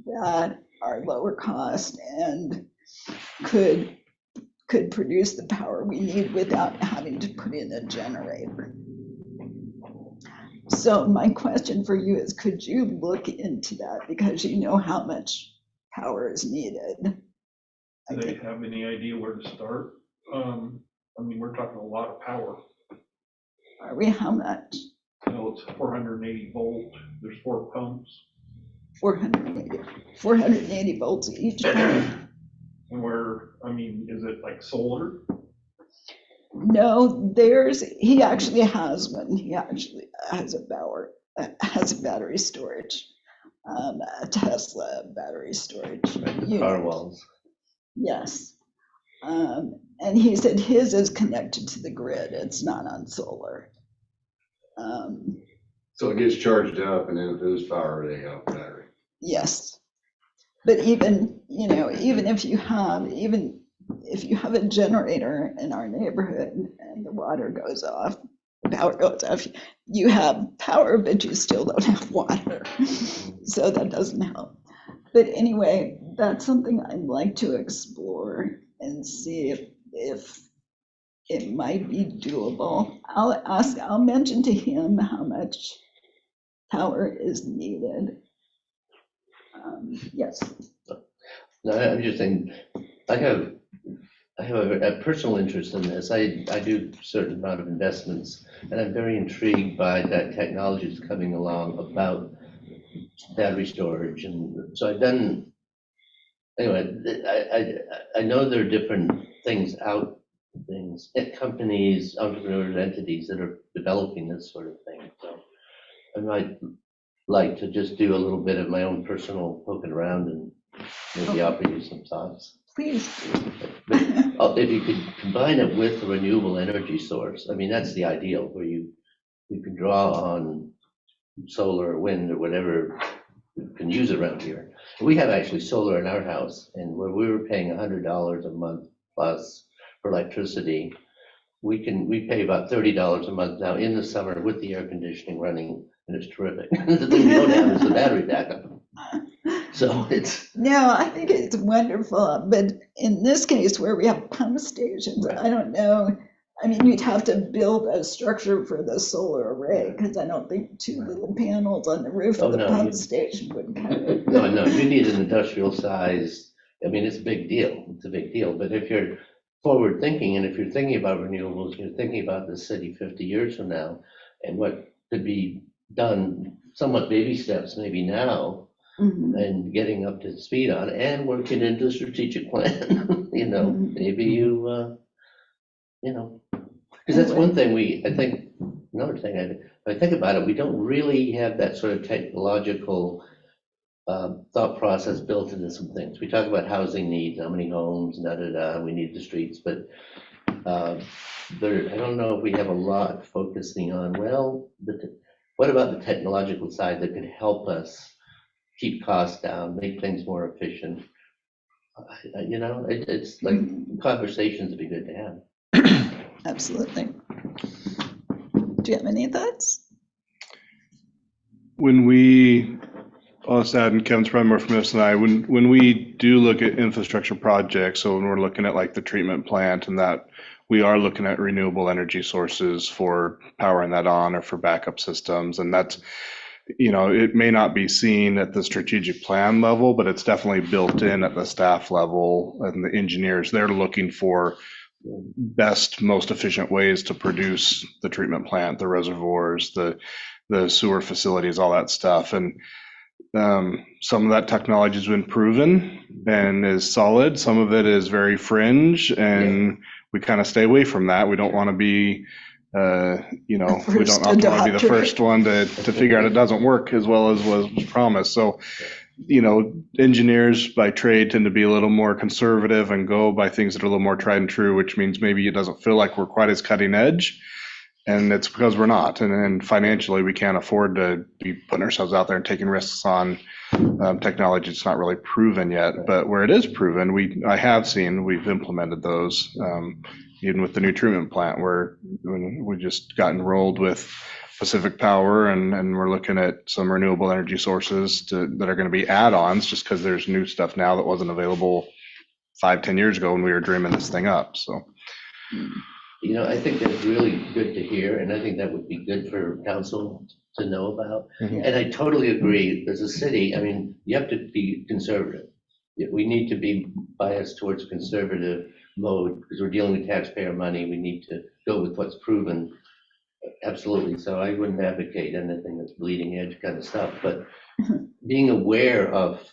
that are lower cost and could produce the power we need without having to put in a generator. So my question for you is, could you look into that because you know how much power is needed? Do they have any idea where to start? We're talking a lot of power. Are we, how much? It's 480 volt. There's 4 pumps. 480 volts each. And is it like solar? No, he actually has one. He actually has a battery storage, a Tesla battery storage unit. Car walls. Yes. And he said his is connected to the grid. It's not on solar. So it gets charged up, and then if there's power, they have battery. Yes. But even if you have a generator in our neighborhood and the water goes off, the power goes off, you have power, but you still don't have water. So that doesn't help. But anyway, that's something I'd like to explore and see if it might be doable. I'll mention to him how much power is needed. Yes. No, I'm just saying, I have a personal interest in this. I do a certain amount of investments, and I'm very intrigued by that technology that's coming along about battery storage. And so I know there are different companies, entrepreneurs, entities that are developing this sort of thing. So I might like to just do a little bit of my own personal poking around and maybe offer you some thoughts. Please. But if you could combine it with a renewable energy source, that's the ideal, where you can draw on solar or wind or whatever you can use around here. We have actually solar in our house, and where we were paying $100 a month plus for electricity, we pay about $30 a month now in the summer with the air conditioning running, and it's terrific. The thing we don't have is the battery backup. So it's, No, I think it's wonderful, but in this case where we have pump stations, I don't know. I mean, you'd have to build a structure for the solar array, because I don't think 2 little panels on the roof Oh, of the no, pump you- station would cut it. no, you need an industrial size. I mean, it's a big deal. It's a big deal. But if you're forward thinking, and if you're thinking about renewables, you're thinking about the city 50 years from now and what could be done, somewhat baby steps maybe now, Mhm. and getting up to speed on it and working into a strategic plan. Mhm. Maybe you know, because that's one thing I think, another thing, I think about it, we don't really have that sort of technological thought process built into some things. We talk about housing needs, how many homes, we need the streets, but I don't know if we have a lot focusing on, well, what about the technological side that could help us keep costs down, make things more efficient? It's like conversations would be good to have. Absolutely. Do you have any thoughts? When I'll just add, and Kevin's probably more familiar than I, when we do look at infrastructure projects, so when we're looking at like the treatment plant and that, we are looking at renewable energy sources for powering that on or for backup systems. And that's, it may not be seen at the strategic plan level, but it's definitely built in at the staff level and the engineers. They're looking for best, most efficient ways to produce the treatment plant, the reservoirs, the sewer facilities, all that stuff. And some of that technology has been proven and is solid. Some of it is very fringe, and we kind of stay away from that. We don't want to be, we don't want to be the first one to figure out it doesn't work as well as was promised. So, engineers by trade tend to be a little more conservative and go by things that are a little more tried and true, which means maybe it doesn't feel like we're quite as cutting edge. And it's because we're not. And financially, we can't afford to be putting ourselves out there and taking risks on technology that's not really proven yet. But where it is proven, we've implemented those, even with the new treatment plant, where we just got enrolled with Pacific Power, and we're looking at some renewable energy sources that are going to be add-ons, just because there's new stuff now that wasn't available 5-10 years ago when we were dreaming this thing up. So. I think that's really good to hear, and I think that would be good for council to know about. Mhm. And I totally agree, as a city, you have to be conservative. We need to be biased towards conservative mode, because we're dealing with taxpayer money. We need to go with what's proven. Absolutely. So I wouldn't advocate anything that's bleeding edge kind of stuff, but being aware of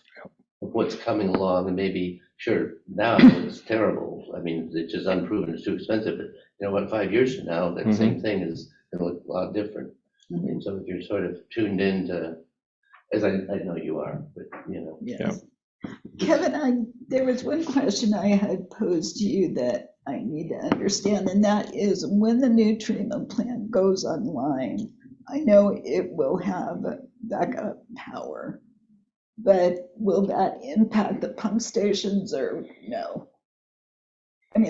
what's coming along, and maybe, sure, now it's terrible. It's just unproven, it's too expensive, but you know what, 5 years from now, that same thing is gonna look a lot different. And so if you're sort of tuned into, as I know you are, but Yes. Kevin, there was one question I had posed to you that I need to understand, and that is, when the new treatment plant goes online, I know it will have backup power, but will that impact the pump stations or no? I'm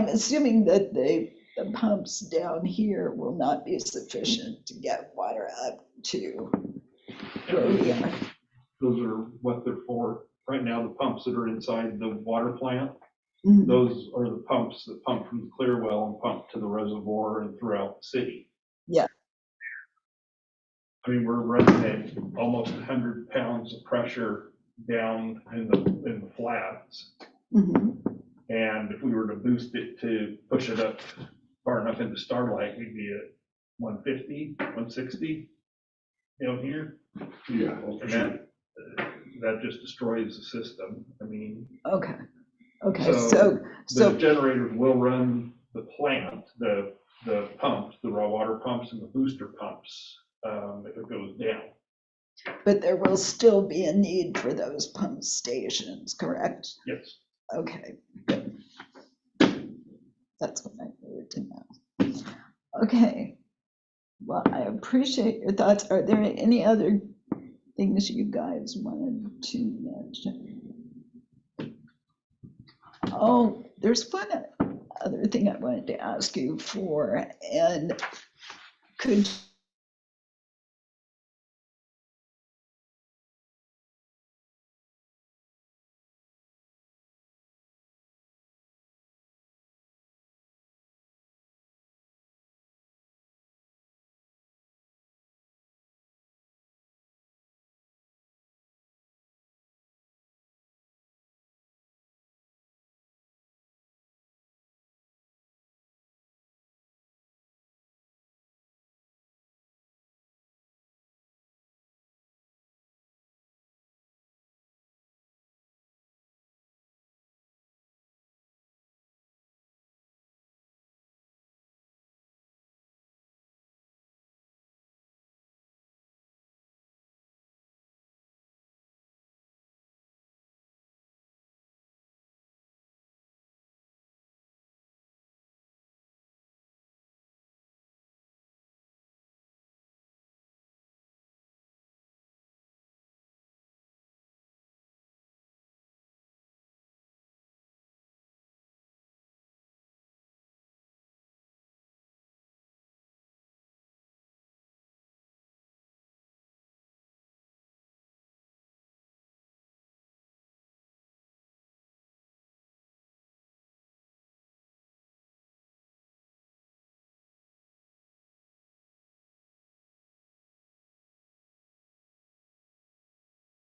assuming that the pumps down here will not be sufficient to get water up to where we are. Those are what they're for. Right now, the pumps that are inside the water plant, Mhm. those are the pumps that pump from the clear well and pump to the reservoir and throughout the city. Yeah. We're running at almost 100 pounds of pressure down in the flats. Mhm. And if we were to boost it to push it up far enough into Starlight, we'd be at 150, 160 down here. Yeah. And that just destroys the system. Okay, So so, the generators will run the plant, the pumps, the raw water pumps and the booster pumps, if it goes down. but there will still be a need for those pump stations, correct? Yes. Okay, good. That's what I needed to know. Okay, well, I appreciate your thoughts. Are there any other things you guys wanted to mention? Oh, there's one other thing I wanted to ask you for, and could